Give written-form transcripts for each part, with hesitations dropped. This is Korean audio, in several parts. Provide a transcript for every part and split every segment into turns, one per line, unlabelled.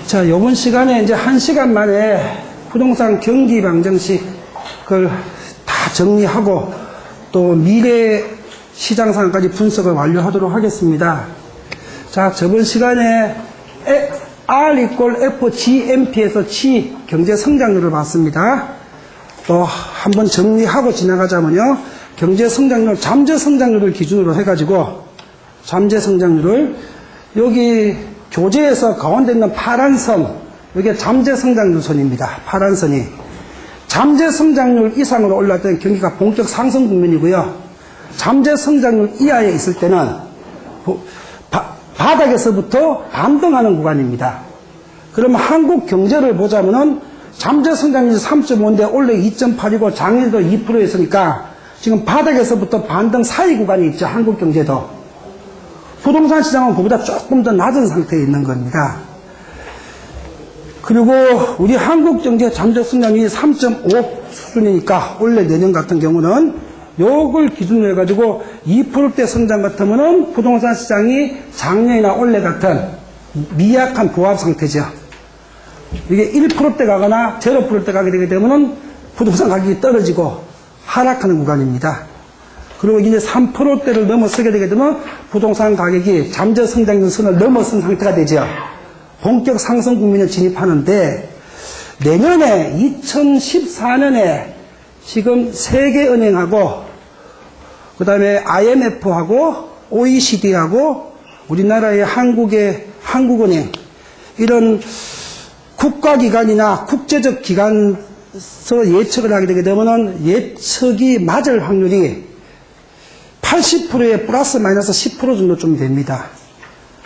자, 이번 시간에 이제 1시간 만에 부동산 경기 방정식 그걸 다 정리하고 또 미래 시장 상황까지 분석을 완료하도록 하겠습니다. 자, 저번 시간에 R equal F GMP에서 G 경제 성장률을 봤습니다. 또 한번 정리하고 지나가자면요. 경제 성장률, 잠재 성장률을 기준으로 해가지고 잠재 성장률을 여기 교재에서 가운데 있는 파란 선, 이게 잠재 성장률 선입니다. 파란 선이. 잠재 성장률 이상으로 올라갈 때는 경기가 본격 상승 국면이고요. 잠재 성장률 이하에 있을 때는 바닥에서부터 반등하는 구간입니다. 그러면 한국 경제를 보자면은 잠재 성장률이 3.5인데 원래 2.8이고 작년도 2%였으니까 지금 바닥에서부터 반등 사이 구간이 있죠. 한국 경제도. 부동산 시장은 그보다 조금 더 낮은 상태에 있는 겁니다. 그리고 우리 한국 경제 잠재 성장률이 3.5 수준이니까 원래 내년 같은 경우는 요걸 기준으로 해가지고 2%대 성장 같으면은 부동산 시장이 작년이나 올해 같은 미약한 보합 상태죠. 이게 1%대 가거나 0%대 가게 되게 되면은 부동산 가격이 떨어지고 하락하는 구간입니다. 그리고 이제 3%대를 넘어서게 되게 되면 부동산 가격이 잠재 성장률 선을 넘어선 상태가 되죠. 본격 상승 국면에 진입하는데 내년에 2014년에 지금 세계은행하고 그 다음에 IMF하고 OECD하고 우리나라의 한국은행 이런 국가기관이나 국제적 기관에서 예측을 하게 되게 되면은 예측이 맞을 확률이 80%에 플러스 마이너스 10% 정도쯤 됩니다.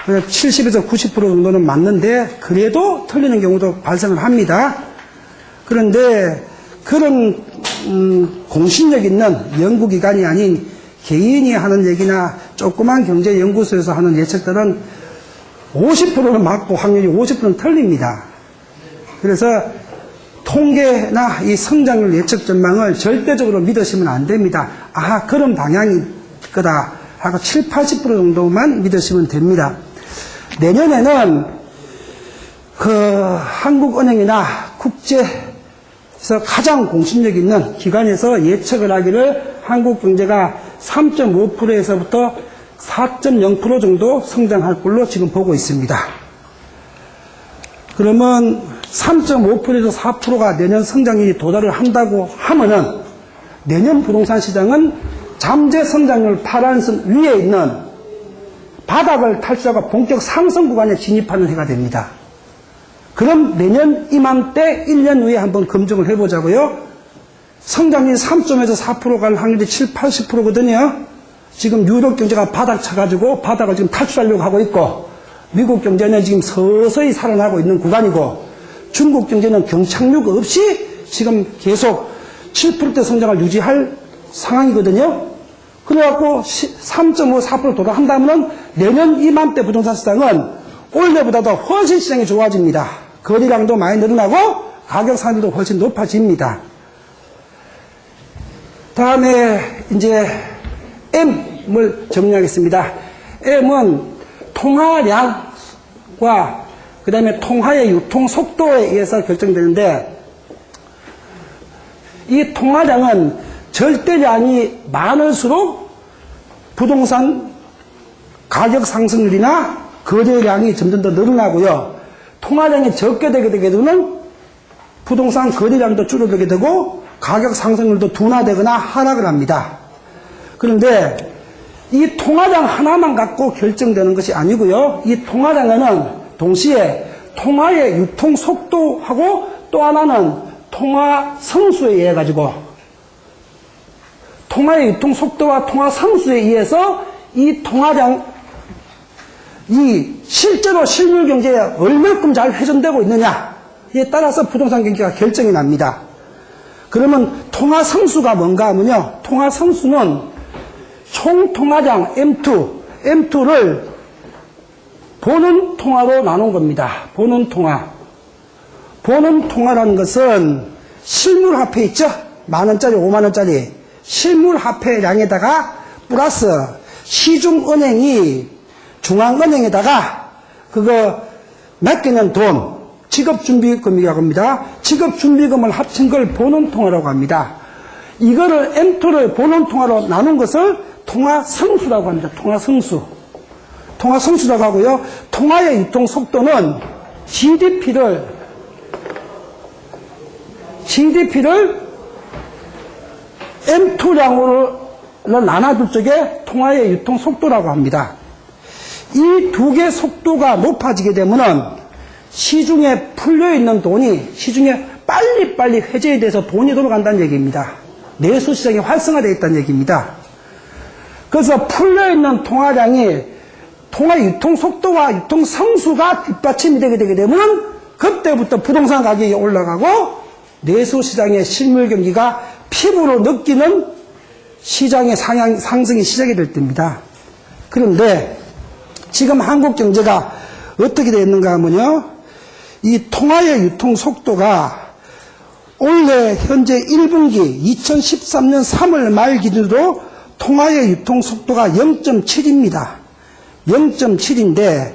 70에서 90% 정도는 맞는데 그래도 틀리는 경우도 발생을 합니다. 그런데 그런 공신력 있는 연구기관이 아닌 개인이 하는 얘기나 조그만 경제연구소에서 하는 예측들은 50%는 맞고 확률이 50%는 틀립니다. 그래서 통계나 이 성장률 예측 전망을 절대적으로 믿으시면 안 됩니다. 아, 그런 방향이 거다 하고 7, 80% 정도만 믿으시면 됩니다. 내년에는 그 한국은행이나 국제에서 가장 공신력 있는 기관에서 예측을 하기를 한국 경제가 3.5%에서부터 4.0% 정도 성장할 걸로 지금 보고 있습니다. 그러면 3.5%에서 4%가 내년 성장률이 도달을 한다고 하면은 내년 부동산 시장은 잠재 성장률 파란선 위에 있는 바닥을 탈출하고 본격 상승 구간에 진입하는 해가 됩니다. 그럼 내년 이맘때 1년 후에 한번 검증을 해보자고요. 성장률이 3.에서 4% 갈 확률이 7, 80%거든요. 지금 유럽 경제가 바닥 쳐가지고 바닥을 지금 탈출하려고 하고 있고 미국 경제는 지금 서서히 살아나고 있는 구간이고 중국 경제는 경착륙 없이 지금 계속 7%대 성장을 유지할 상황이거든요. 그래갖고 3.5, 4% 도달한다면 내년 이맘때 부동산 시장은 올해보다도 훨씬 시장이 좋아집니다. 거래량도 많이 늘어나고 가격 상승도 훨씬 높아집니다. 다음에 이제 M을 정리하겠습니다. M은 통화량과 그 다음에 통화의 유통 속도에 의해서 결정되는데 이 통화량은 절대량이 많을수록 부동산 가격 상승률이나 거래량이 점점 더 늘어나고요. 통화량이 적게 되게 되면 부동산 거래량도 줄어들게 되고 가격 상승률도 둔화되거나 하락을 합니다. 그런데 이 통화량 하나만 갖고 결정되는 것이 아니고요. 이 통화량에는 동시에 통화의 유통 속도하고 또 하나는 통화 성수에 의해 가지고 통화의 유통 속도와 통화 성수에 의해서 이 통화량 실제로 실물 경제에 얼마큼 잘 회전되고 있느냐에 따라서 부동산 경기가 결정이 납니다. 그러면 통화 성수가 뭔가 하면요. 통화 성수는 총 통화량 M2를 보는 통화로 나눈 겁니다. 보는 통화. 보는 통화라는 것은 실물 화폐 있죠? 10,000원짜리, 50,000원짜리. 실물 화폐량에다가 플러스 시중은행이 중앙은행에다가 그거 맡기는 돈, 직업준비금이라고 합니다. 직업준비금을 합친 걸 본원통화라고 합니다. 이거를 M2를 본원통화로 나눈 것을 통화성수라고 합니다. 통화성수. 통화성수라고 하고요. 통화의 유통속도는 GDP를 M2량으로 나눠둘 적에 통화의 유통속도라고 합니다. 이 두 개의 속도가 높아지게 되면은 시중에 풀려있는 돈이 시중에 빨리빨리 회전이 돼서 돈이 돌아간다는 얘기입니다. 내수시장이 활성화되어 있다는 얘기입니다. 그래서 풀려있는 통화량이 통화 유통속도와 유통성수가 뒷받침이 되게 되면 그때부터 부동산 가격이 올라가고 내수시장의 실물경기가 피부로 느끼는 시장의 상승이 시작이 될 때입니다. 그런데 지금 한국 경제가 어떻게 되어 있는가 하면요. 이 통화의 유통속도가 올해 현재 1분기 2013년 3월 말 기준으로 통화의 유통속도가 0.7입니다. 0.7인데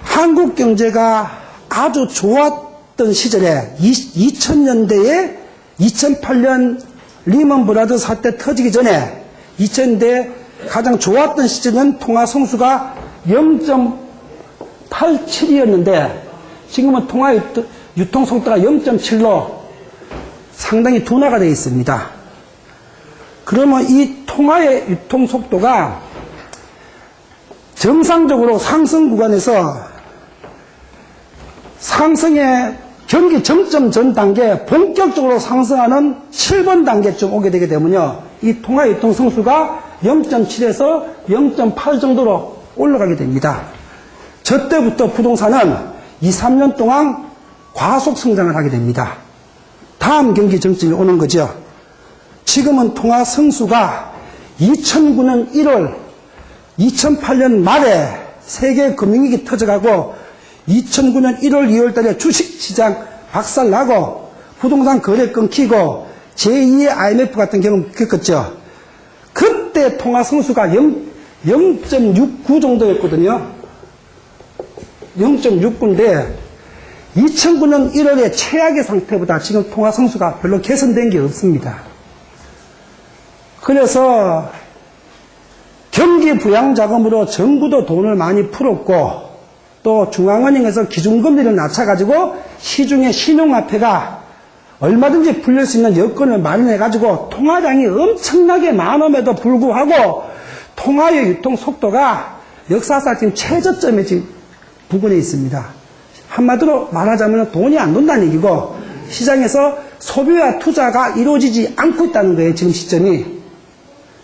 한국 경제가 아주 좋았던 시절에 2000년대에 2008년 리먼 브라더 사태 터지기 전에 2000년대 가장 좋았던 시절은 통화 성수가 0.87이었는데 지금은 통화 유통 속도가 0.7로 상당히 둔화가 되어 있습니다. 그러면 이 통화의 유통 속도가 정상적으로 상승 구간에서 상승의 경기 정점 전 단계 본격적으로 상승하는 7번 단계쯤 오게 되게 되면요. 이 통화 유통 성수가 0.7에서 0.8 정도로 올라가게 됩니다. 저 때부터 부동산은 2, 3년 동안 과속 성장을 하게 됩니다. 다음 경기 정점이 오는 거죠. 지금은 통화 성수가 2009년 1월, 2008년 말에 세계 금융위기 터져가고 2009년 1월, 2월 달에 주식시장 박살나고 부동산 거래 끊기고 제2의 IMF 같은 경우 겪었죠. 그때 통화 성수가 0.69 정도였거든요. 0.69인데 2009년 1월의 최악의 상태보다 지금 통화 성수가 별로 개선된 게 없습니다. 그래서 경기 부양 자금으로 정부도 돈을 많이 풀었고 또 중앙은행에서 기준금리를 낮춰가지고 시중에 신용화폐가 얼마든지 풀릴 수 있는 여건을 마련해가지고 통화량이 엄청나게 많음에도 불구하고 통화의 유통 속도가 역사상 지금 최저점에 지금 부근에 있습니다. 한마디로 말하자면 돈이 안 돈다는 얘기고 시장에서 소비와 투자가 이루어지지 않고 있다는 거예요. 지금 시점이.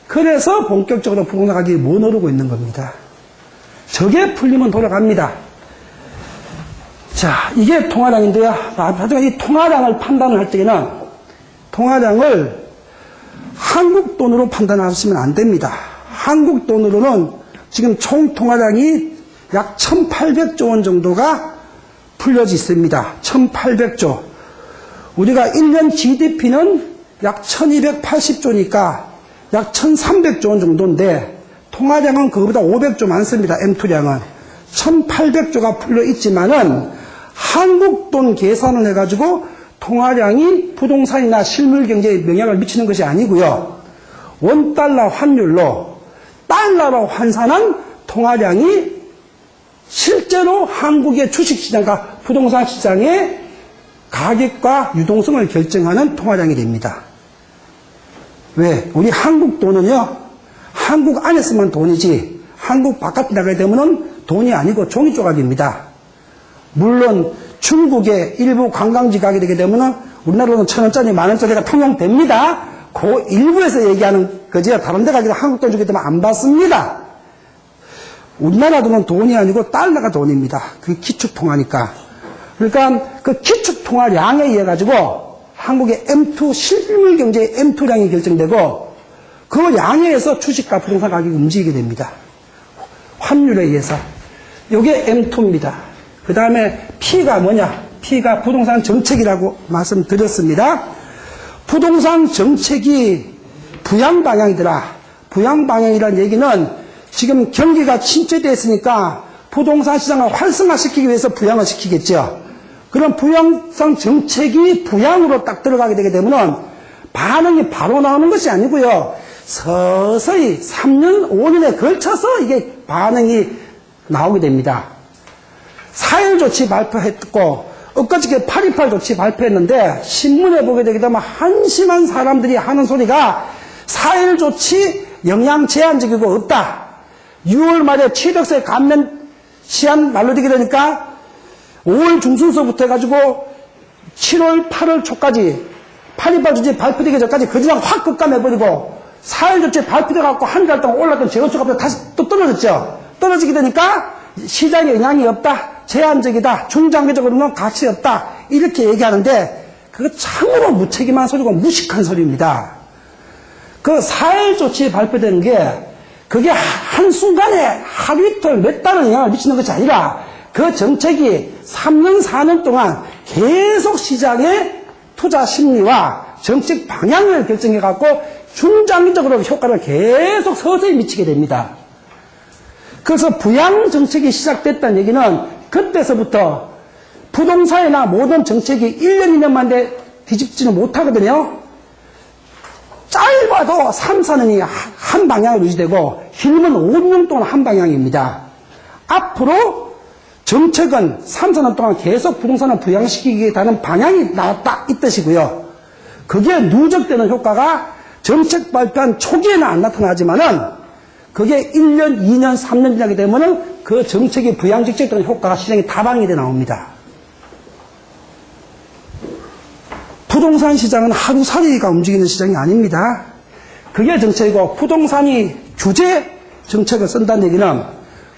그래서 본격적으로 부동산 가격이 못 오르고 있는 겁니다. 저게 풀리면 돌아갑니다. 자, 이게 통화량인데요. 하지만 이 통화량을 판단을 할 때에는 통화량을 한국 돈으로 판단하시면 안 됩니다. 한국 돈으로는 지금 총 통화량이 약 1,800조 원 정도가 풀려져 있습니다. 1,800조. 우리가 1년 GDP는 약 1,280조니까 약 1,300조 원 정도인데 통화량은 그거보다 500조 많습니다. M2량은. 1,800조가 풀려 있지만은 한국 돈 계산을 해가지고 통화량이 부동산이나 실물 경제에 영향을 미치는 것이 아니고요. 원달러 환율로 달러로 환산한 통화량이 실제로 한국의 주식시장과 부동산 시장의 가격과 유동성을 결정하는 통화량이 됩니다. 왜? 우리 한국 돈은요, 한국 안에서만 돈이지, 한국 바깥에 나가게 되면은 돈이 아니고 종이 조각입니다. 물론 중국의 일부 관광지 가게 되게 되면은 우리나라로는 1,000원짜리, 만원짜리가 통용됩니다. 그 일부에서 얘기하는 거지요. 다른 데 가기도 한국 돈 주게 되면 안 받습니다. 우리나라 돈은 돈이 아니고 달러가 돈입니다. 그게 기축통화니까. 그러니까 그 기축통화량에 의해 가지고 한국의 M2 실물 경제의 M2량이 결정되고 그 양에 의해서 주식과 부동산 가격이 움직이게 됩니다. 환율에 의해서. 이게 M2입니다. 그 다음에 P가 뭐냐? P가 부동산 정책이라고 말씀드렸습니다. 부동산 정책이 부양 방향이더라. 부양 방향이라는 얘기는 지금 경기가 침체되어 있으니까 부동산 시장을 활성화시키기 위해서 부양을 시키겠죠. 그런 부양성 정책이 부양으로 딱 들어가게 되게 되면은 반응이 바로 나오는 것이 아니고요. 서서히 3년, 5년에 걸쳐서 이게 반응이 나오게 됩니다. 4.1 조치 발표했고, 엊그저께 8.28 조치 발표했는데, 신문에 보게 되게 되면 한심한 사람들이 하는 소리가 4.1 조치 영향 제한적이고 없다. 6월 말에 취득세 감면 시한 만료되게 되니까 5월 중순서부터 해가지고 7월, 8월 초까지 8.28 조치 발표되기 전까지 그냥 확 급감해버리고 4.1 조치 발표돼갖고 한 달 동안 올랐던 재고수가 다시 또 떨어졌죠. 떨어지게 되니까 시장에 영향이 없다. 제한적이다. 중장기적으로는 가치 없다. 이렇게 얘기하는데 그거 참으로 무책임한 소리고 무식한 소리입니다. 그 4.1 조치 발표되는 게 그게 한순간에 하루 이틀 몇 달을 영향을 미치는 것이 아니라 그 정책이 3년, 4년 동안 계속 시장의 투자 심리와 정책 방향을 결정해갖고 중장기적으로 효과를 계속 서서히 미치게 됩니다. 그래서 부양 정책이 시작됐다는 얘기는 그때서부터 부동산이나 모든 정책이 1년, 2년 만에 뒤집지는 못하거든요. 짧아도 3, 4년이 한 방향으로 유지되고 길면 5, 6년 동안 한 방향입니다. 앞으로 정책은 3, 4년 동안 계속 부동산을 부양시키겠다는 방향이 나왔다 이 뜻이고요. 그게 누적되는 효과가 정책 발표한 초기에는 안 나타나지만은 그게 1년, 2년, 3년 지나게 되면은 그 정책이 부양직접되는 효과가 시장에 다방이 돼 나옵니다. 부동산 시장은 하루살이가 움직이는 시장이 아닙니다. 그게 정책이고 부동산이 규제 정책을 쓴다는 얘기는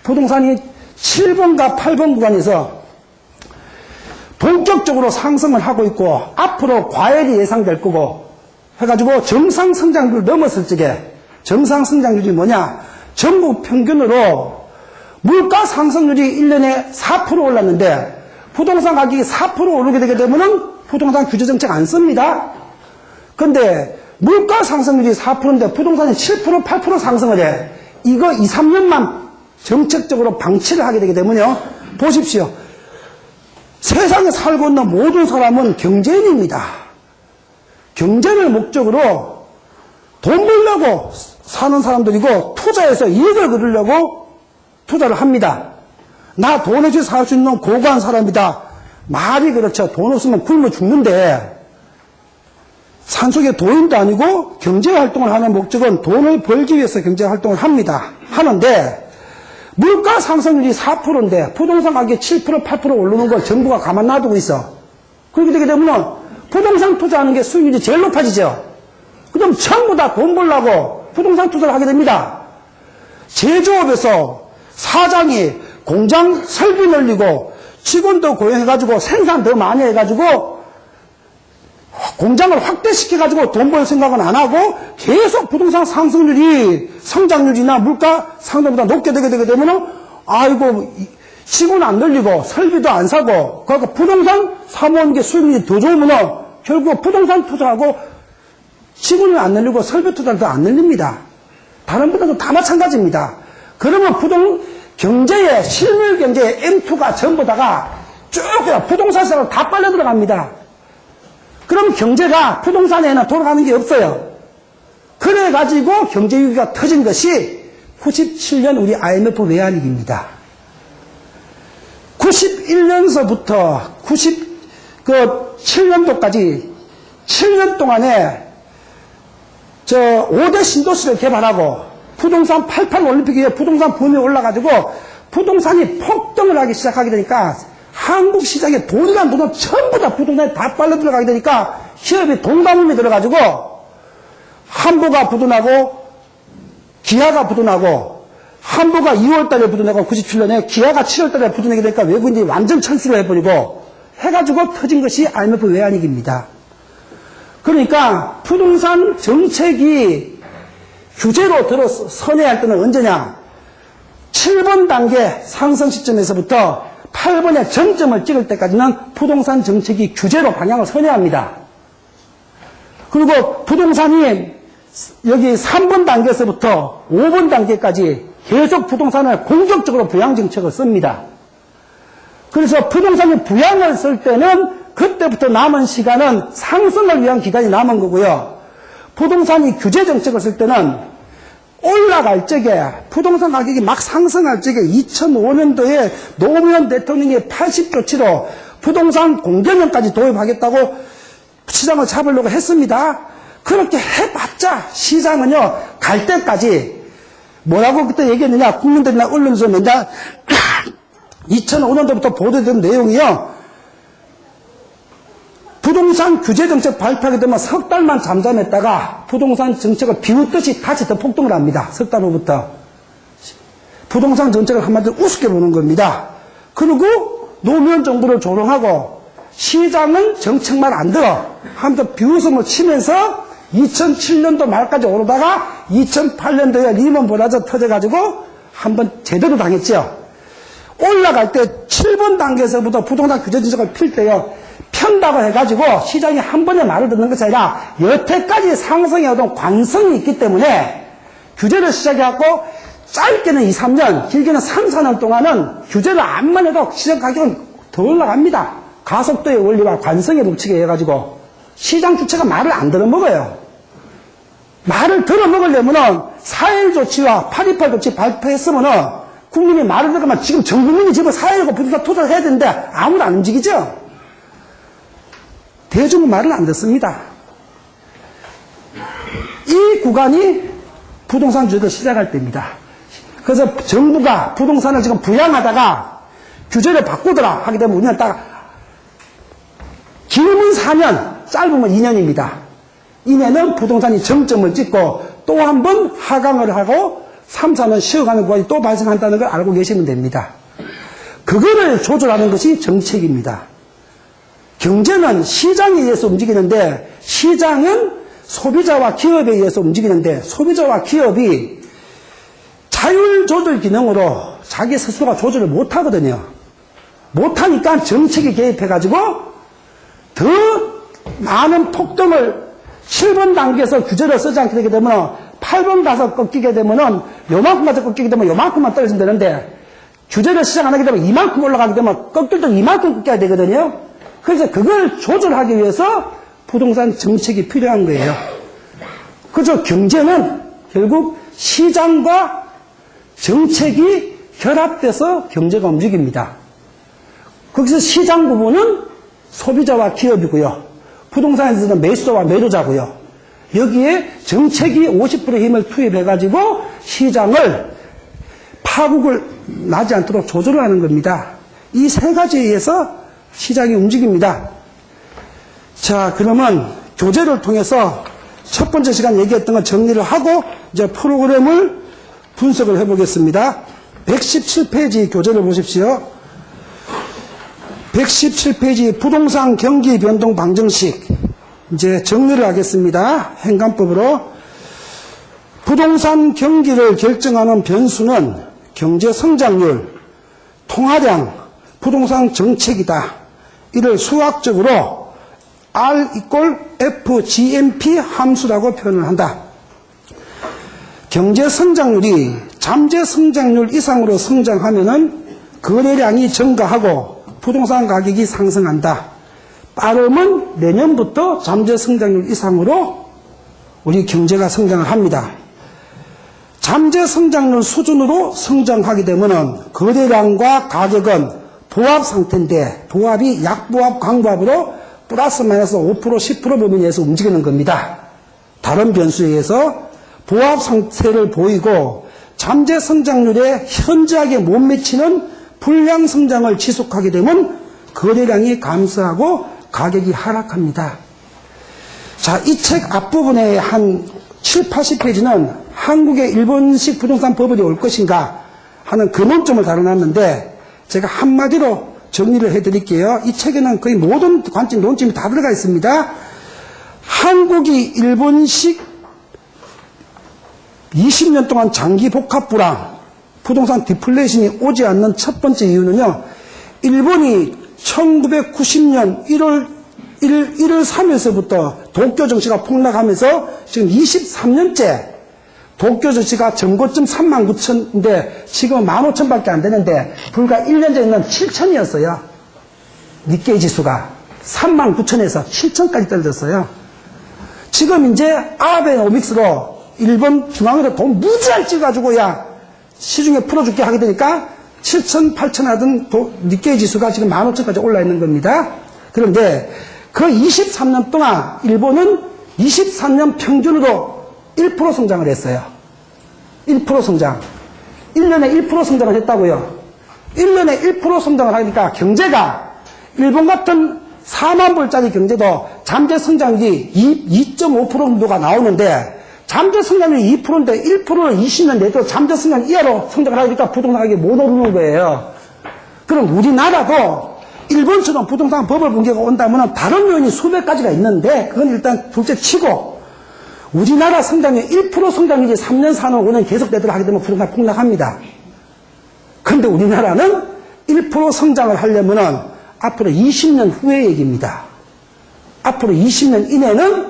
부동산이 7번과 8번 구간에서 본격적으로 상승을 하고 있고 앞으로 과열이 예상될 거고 해가지고 정상성장률을 넘었을 적에 정상성장률이 뭐냐? 전국 평균으로 물가 상승률이 1년에 4% 올랐는데 부동산 가격이 4% 오르게 되게 되면은 부동산 규제 정책 안 씁니다. 근데 물가 상승률이 4%인데 부동산이 7%, 8% 상승을 해. 이거 2, 3년만 정책적으로 방치를 하게 되게 되면요. 보십시오. 세상에 살고 있는 모든 사람은 경제인입니다. 경제를 목적으로 돈 벌려고 사는 사람들이고 투자해서 이익을 거두려고 투자를 합니다. 나 돈 없이 살 수 있는 고고한 사람이다. 말이 그렇죠. 돈 없으면 굶어 죽는데 산속의 도인도 아니고 경제활동을 하는 목적은 돈을 벌기 위해서 경제활동을 합니다. 하는데 물가 상승률이 4%인데 부동산 가격이 7%, 8% 오르는 걸 정부가 가만 놔두고 있어. 그렇게 되게 되면 부동산 투자하는 게 수익률이 제일 높아지죠. 그럼 전부 다 돈 벌려고 부동산 투자를 하게 됩니다. 제조업에서 사장이 공장 설비 늘리고 직원도 고용해가지고 생산 더 많이 해가지고 공장을 확대시켜가지고 돈 벌 생각은 안 하고 계속 부동산 상승률이 성장률이나 물가 상승보다 높게 되게 되면은 아이고 직원 안 늘리고 설비도 안 사고 그러니까 부동산 사모하는 게 수익률이 더 좋으면은 결국 부동산 투자하고 직원을 안 늘리고 설비 투자도 안 늘립니다. 다른 분들도 다 마찬가지입니다. 그러면 경제의 실물 경제의 M2가 전부 다가 쭉 부동산 시장으로 다 빨려 들어갑니다. 그럼 경제가 부동산에는 돌아가는 게 없어요. 그래가지고 경제 위기가 터진 것이 97년 우리 IMF 외환위기입니다. 91년서부터 97년도까지 7년 동안에 5대 신도시를 개발하고 부동산 88 올림픽 이후에 부동산 붐이 올라가지고 부동산이 폭등을 하기 시작하게 되니까 한국 시장에 돈이란 돈은 전부 다 부동산에 다 빨려 들어가게 되니까 기업이 돈가뭄이 들어가지고 한보가 부도나고 기아가 부도나고 한보가 2월달에 부도나고 97년에 기아가 7월달에 부도나게 되니까 외국인들이 완전 철수를 해버리고 해가지고 터진 것이 IMF 외환위기입니다. 그러니까 부동산 정책이 규제로 들어 선회할 때는 언제냐? 7번 단계 상승 시점에서부터 8번의 정점을 찍을 때까지는 부동산 정책이 규제로 방향을 선회합니다. 그리고 부동산이 여기 3번 단계에서부터 5번 단계까지 계속 부동산을 공격적으로 부양 정책을 씁니다. 그래서 부동산이 부양을 쓸 때는 그때부터 남은 시간은 상승을 위한 기간이 남은 거고요. 부동산이 규제 정책을 쓸 때는 올라갈 적에 부동산 가격이 막 상승할 적에 2005년도에 노무현 대통령의 80조치로 부동산 공개념까지 도입하겠다고 시장을 잡으려고 했습니다. 그렇게 해봤자 시장은요 갈 때까지 뭐라고 그때 얘기했느냐, 국민들이나 언론에서 맨날 2005년도부터 보도된 내용이요, 부동산 규제 정책 발표하게 되면 석 달만 잠잠했다가 부동산 정책을 비웃듯이 다시 더 폭등을 합니다. 석 달 후부터. 부동산 정책을 한마디로 우습게 보는 겁니다. 그리고 노무현 정부를 조롱하고 시장은 정책만 안 들어 하면서 비웃음을 치면서 2007년도 말까지 오르다가 2008년도에 리먼 브라더 터져가지고 한번 제대로 당했죠. 올라갈 때 7번 단계에서부터 부동산 규제 정책을 필 때요, 편다고 해가지고 시장이 한 번에 말을 듣는 것이 아니라 여태까지 상승해 오던 관성이 있기 때문에 규제를 시작해갖고 짧게는 2, 3년, 길게는 3, 4년 동안은 규제를 안만 해도 시장 가격은 더 올라갑니다. 가속도의 원리와 관성의 법칙에 의해 가지고 시장 주체가 말을 안 들어먹어요. 말을 들어먹으려면은 4.1 조치와 8.28 조치 발표했으면은 국민이 말을 들으면 지금 전 국민이 집을 사야 되고 부동산 투자를 해야 되는데 아무도 안 움직이죠. 대중은 말을 안 듣습니다. 이 구간이 부동산 규제를 시작할 때입니다. 그래서 정부가 부동산을 지금 부양하다가 규제를 바꾸더라 하게 되면 우리는 딱 길면 4년, 짧으면 2년입니다. 이내는 부동산이 정점을 찍고 또 한 번 하강을 하고 3, 4년 쉬어가는 구간이 또 발생한다는 걸 알고 계시면 됩니다. 그거를 조절하는 것이 정책입니다. 경제는 시장에 의해서 움직이는데 시장은 소비자와 기업에 의해서 움직이는데 소비자와 기업이 자율 조절 기능으로 자기 스스로가 조절을 못하거든요. 못하니까 정책이 개입해가지고 더 많은 폭등을 7번 단계에서 규제를 쓰지 않게 되게 되면 8번 가서 꺾이게 되면은 요만큼 가서 꺾이게 되면 요만큼만 떨어지면 되는데 규제를 시작 안 하게 되면 이만큼 올라가게 되면 꺾일 때 이만큼 꺾여야 되거든요. 그래서 그걸 조절하기 위해서 부동산 정책이 필요한 거예요. 그래서 경제는 결국 시장과 정책이 결합돼서 경제가 움직입니다. 거기서 시장 부분은 소비자와 기업이고요. 부동산에서는 매수자와 매도자고요. 여기에 정책이 50%의 힘을 투입해가지고 시장을 파국을 나지 않도록 조절을 하는 겁니다. 이 세 가지에 의해서 시장이 움직입니다. 자, 그러면 교재를 통해서 첫 번째 시간 얘기했던 거 정리를 하고 이제 프로그램을 분석을 해보겠습니다. 117페이지 교재를 보십시오. 117페이지 부동산 경기 변동 방정식 이제 정리를 하겠습니다. 행간법으로 부동산 경기를 결정하는 변수는 경제 성장률, 통화량, 부동산 정책이다. 이를 수학적으로 R = FGMP 함수라고 표현을 한다. 경제 성장률이 잠재 성장률 이상으로 성장하면은 거래량이 증가하고 부동산 가격이 상승한다. 빠르면 내년부터 잠재 성장률 이상으로 우리 경제가 성장을 합니다. 잠재 성장률 수준으로 성장하게 되면은 거래량과 가격은 보합 상태인데 보합이 약보합, 강보합으로 플러스 마이너스 5%, 10% 범위 내에서 움직이는 겁니다. 다른 변수에 의해서 보합 상태를 보이고 잠재 성장률에 현저하게 못 미치는 불량 성장을 지속하게 되면 거래량이 감소하고 가격이 하락합니다. 자, 이 책 앞부분에 한 7, 80페이지는 한국의 일본식 부동산 버블이 올 것인가 하는 근원점을 다뤄놨는데 제가 한마디로 정리를 해드릴게요. 이 책에는 거의 모든 관점, 논점이 다 들어가 있습니다. 한국이 일본식 20년 동안 장기 복합 불황, 부동산 디플레이션이 오지 않는 첫 번째 이유는요, 일본이 1990년 1월 3일서부터 도쿄 증시가 폭락하면서 지금 23년째 도쿄 증시가 전고점 39,000인데 지금은 15,000밖에 안 되는데 불과 1년 전에는 7,000이었어요. 니케이 지수가 39,000에서 7,000까지 떨어졌어요. 지금 이제 아베노믹스로 일본 중앙으로 돈 무지하게 찍어가지고 야 시중에 풀어줄게 하게 되니까 7,000, 8,000 하던 니케이 지수가 지금 15,000까지 올라 있는 겁니다. 그런데 그 23년 동안 일본은 23년 평균으로 1% 성장을 했어요. 1% 성장. 1년에 1% 성장을 했다고요. 1년에 1% 성장을 하니까 경제가 일본 같은 4만 불짜리 경제도 잠재 성장률이 2.5% 정도가 나오는데 잠재 성장률이 2%인데 1%를 20년 내도 잠재 성장 이하로 성장을 하니까 부동산 가격이 못 오르는 거예요. 그럼 우리나라도 일본처럼 부동산 버블 붕괴가 온다면 다른 요인이 수백 가지가 있는데 그건 일단 둘째 치고 우리나라 성장률 1% 성장률이 3년, 4년, 5년 계속되도록 하게 되면 부동산 폭락합니다. 그런데 우리나라는 1% 성장을 하려면은 앞으로 20년 후의 얘기입니다. 앞으로 20년 이내는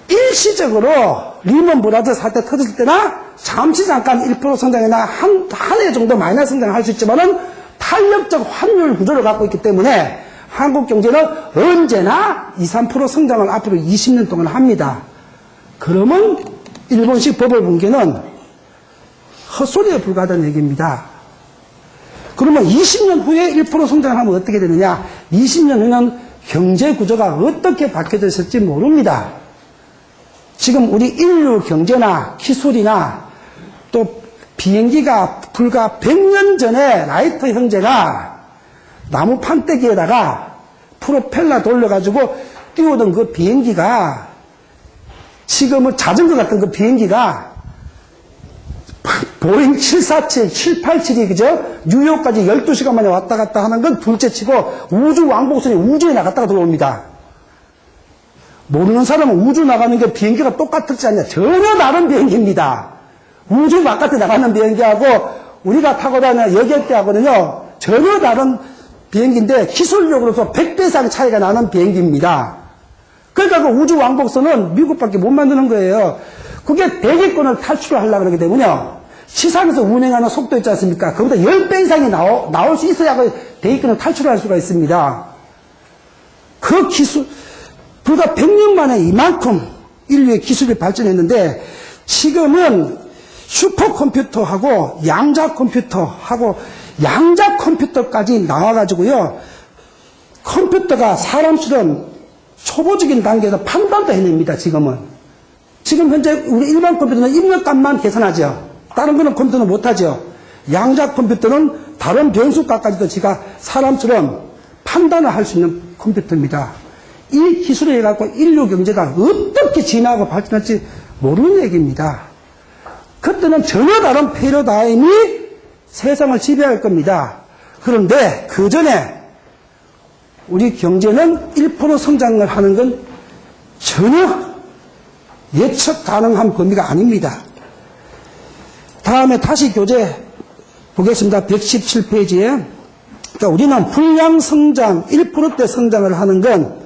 일시적으로 리먼 브라더스 사태 터질 때나 잠시 잠깐 1% 성장이나 한 해 정도 마이너스 성장을 할 수 있지만은 탄력적 환율 구조를 갖고 있기 때문에 한국 경제는 언제나 2, 3% 성장을 앞으로 20년 동안 합니다. 그러면 일본식 버블 붕괴는 헛소리에 불과하다는 얘기입니다. 그러면 20년 후에 1% 성장을 하면 어떻게 되느냐? 20년 후는 경제 구조가 어떻게 바뀌어져 있을지 모릅니다. 지금 우리 인류 경제나 기술이나 또 비행기가 불과 100년 전에 라이트 형제가 나무 판때기에다가 프로펠러 돌려가지고 띄우던 그 비행기가 지금은 자전거 같은 그 비행기가 보잉 747, 787이 그죠? 뉴욕까지 12시간 만에 왔다 갔다 하는 건 둘째 치고 우주 왕복선이 우주에 나갔다가 들어옵니다. 모르는 사람은 우주 나가는 게 비행기가 똑같을지 않냐? 전혀 다른 비행기입니다. 우주 바깥에 나가는 비행기하고 우리가 타고 다니는 여객기하고는요 전혀 다른 비행기인데 기술력으로서 100배 이상 차이가 나는 비행기입니다. 그러니까 그 우주 왕복선은 미국밖에 못 만드는 거예요. 그게 대기권을 탈출을 하려고 그러게 되면요. 시상에서 운행하는 속도 있지 않습니까? 그보다 10배 이상이 나올 수 있어야 그 대기권을 탈출할 수가 있습니다. 그 기술, 불과 100년 만에 이만큼 인류의 기술이 발전했는데 지금은 슈퍼컴퓨터하고 양자 컴퓨터하고 양자 컴퓨터까지 나와가지고요. 컴퓨터가 사람처럼 초보적인 단계에서 판단도 해냅니다, 지금은. 지금 현재 우리 일반 컴퓨터는 입력값만 계산하죠. 다른 거는 컴퓨터는 못하죠. 양자 컴퓨터는 다른 변수값까지도 지가 사람처럼 판단을 할 수 있는 컴퓨터입니다. 이 기술을 해갖고 인류 경제가 어떻게 진화하고 발전할지 모르는 얘기입니다. 그때는 전혀 다른 패러다임이 세상을 지배할 겁니다. 그런데 그 전에 우리 경제는 1% 성장을 하는 건 전혀 예측 가능한 범위가 아닙니다. 다음에 다시 교재 보겠습니다. 117페이지에. 그러니까 우리는 불량 성장, 1%대 성장을 하는 건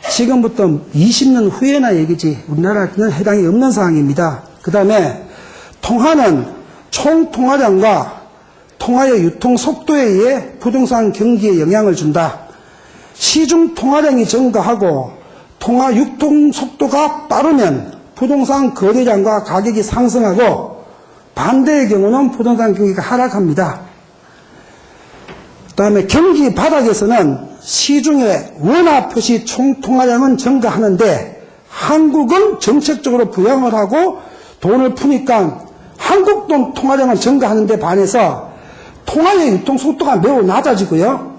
지금부터 20년 후에나 얘기지 우리나라는 해당이 없는 사항입니다. 그 다음에 통화는 총 통화량과 통화의 유통 속도에 의해 부동산 경기에 영향을 준다. 시중 통화량이 증가하고 통화 유통 속도가 빠르면 부동산 거래량과 가격이 상승하고 반대의 경우는 부동산 경기가 하락합니다. 그 다음에 경기 바닥에서는 시중의 원화 표시 총 통화량은 증가하는데 한국은 정책적으로 부양을 하고 돈을 푸니까 한국 돈 통화량은 증가하는데 반해서 통화의 유통 속도가 매우 낮아지고요.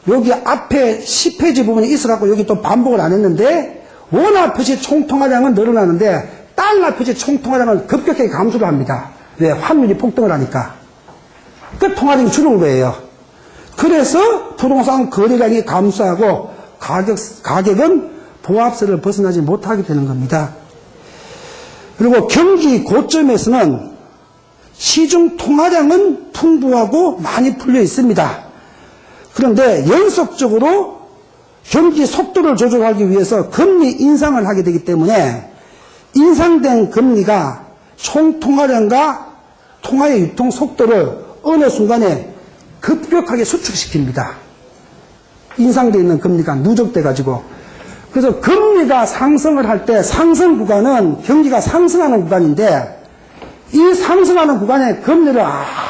여기 앞에 10페이지 부분이 있어갖고 여기 또 반복을 안 했는데 원화 표시 총 통화량은 늘어나는데 달러 표시 총 통화량은 급격하게 감소를 합니다. 왜? 환율이 폭등을 하니까. 그 통화량이 줄은 거예요. 그래서 부동산 거래량이 감소하고 가격은 보합세를 벗어나지 못하게 되는 겁니다. 그리고 경기 고점에서는 시중 통화량은 풍부하고 많이 풀려 있습니다. 그런데 연속적으로 경기 속도를 조절하기 위해서 금리 인상을 하게 되기 때문에 인상된 금리가 총통화량과 통화의 유통 속도를 어느 순간에 급격하게 수축시킵니다. 인상되어 있는 금리가 누적돼 가지고. 그래서 금리가 상승을 할 때 상승 구간은 경기가 상승하는 구간인데, 이 상승하는 구간에 금리를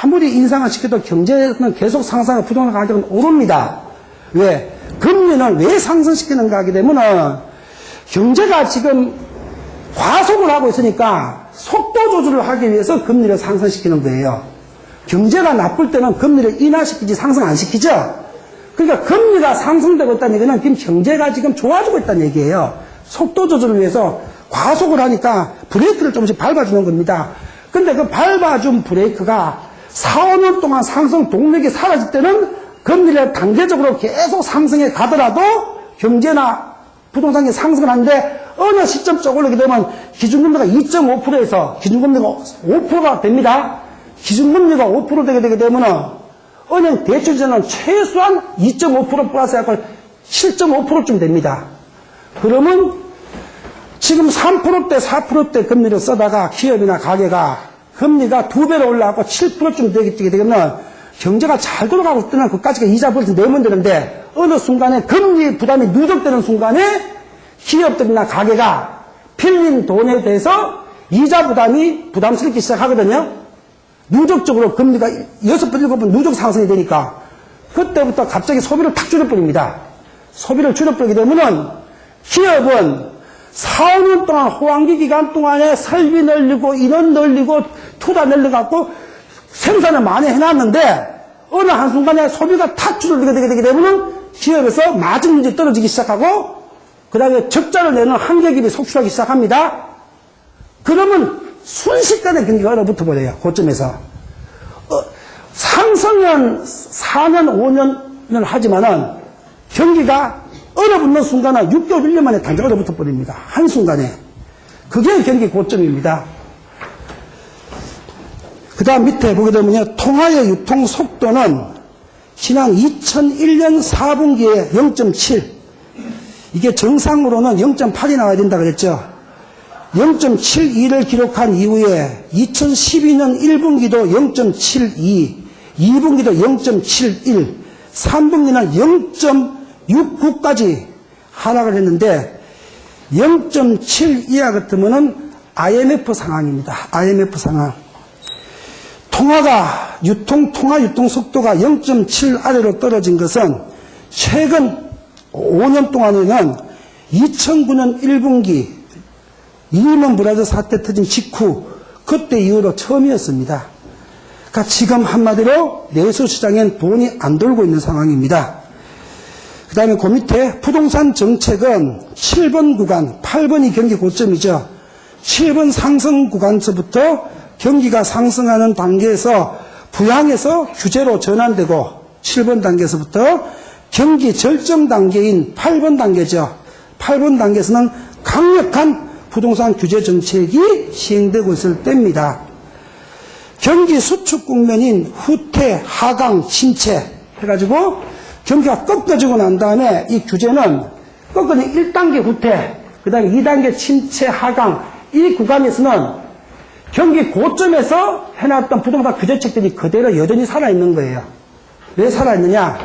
아무리 인상을 시켜도 경제는 계속 상승하고 부동산 가격은 오릅니다. 왜? 금리는 왜 상승시키는가 하게 되면은 경제가 지금 과속을 하고 있으니까 속도 조절을 하기 위해서 금리를 상승시키는 거예요. 경제가 나쁠 때는 금리를 인하시키지 상승 안 시키죠? 그러니까 금리가 상승되고 있다는 얘기는 지금 경제가 지금 좋아지고 있다는 얘기예요. 속도 조절을 위해서 과속을 하니까 브레이크를 조금씩 밟아주는 겁니다. 근데 그 밟아준 브레이크가 4, 5년 동안 상승 동력이 사라질 때는 금리를 단계적으로 계속 상승해 가더라도 경제나 부동산이 상승을 하는데 어느 시점적 올라오게 되면 기준금리가 2.5%에서 기준금리가 5%가 됩니다. 기준금리가 5% 되게 되면은 은행 대출자는 최소한 2.5% 플러스 약간 7.5%쯤 됩니다. 그러면 지금 3%대, 4%대 금리를 써다가 기업이나 가게가 금리가 2배로 올라가고 7%쯤 되게 되면 경제가 잘 돌아가고 있을 때는 그까지가 이자 벌써 내면 되는데 어느 순간에 금리 부담이 누적되는 순간에 기업들이나 가게가 필린 돈에 대해서 이자 부담이 부담스럽기 시작하거든요. 누적적으로 금리가 6번, 7번 누적 상승이 되니까 그때부터 갑자기 소비를 탁 줄여버립니다. 소비를 줄여버리게 되면은 기업은 4, 5년 동안 호황기 기간 동안에 설비 늘리고 인원 늘리고 투자 늘려갖고 생산을 많이 해놨는데 어느 한순간에 소비가 탁 줄어들게 되게 되면은 기업에서 마진율이 떨어지기 시작하고 그 다음에 적자를 내는 한계기업이 속출하기 시작합니다. 그러면 순식간에 경기가 얼어붙어 버려요. 고점에서. 상승은 4년, 5년을 하지만은 경기가 얼어붙는 순간은 6개월, 1년 만에 단장 얼어붙어 버립니다. 한순간에. 그게 경기 고점입니다. 그 다음 밑에 보게 되면요. 통화의 유통 속도는 지난 2001년 4분기에 0.7. 이게 정상으로는 0.8이 나와야 된다 그랬죠. 0.72를 기록한 이후에 2012년 1분기도 0.72, 2분기도 0.71, 3분기는 0.69까지 하락을 했는데 0.7 이하 같으면은 IMF 상황입니다. IMF 상황. 통화 유통 속도가 0.7 아래로 떨어진 것은 최근 5년 동안에는 2009년 1분기 리먼 브라더 사태 터진 직후 그때 이후로 처음이었습니다. 그러니까 지금 한마디로 내수시장엔 돈이 안 돌고 있는 상황입니다. 그 다음에 그 밑에 부동산 정책은 7번 구간, 8번이 경기 고점이죠. 7번 상승 구간서부터 경기가 상승하는 단계에서 부양해서 규제로 전환되고 7번 단계에서부터 경기 절정 단계인 8번 단계죠. 8번 단계에서는 강력한 부동산 규제 정책이 시행되고 있을 때입니다. 경기 수축 국면인 후퇴, 하강, 침체 해가지고 경기가 꺾어지고 난 다음에 이 규제는 꺾어진 1단계 후퇴, 그 다음에 2단계 침체, 하강 이 구간에서는 경기 고점에서 해놨던 부동산 규제책들이 그대로 여전히 살아있는 거예요. 왜 살아있느냐?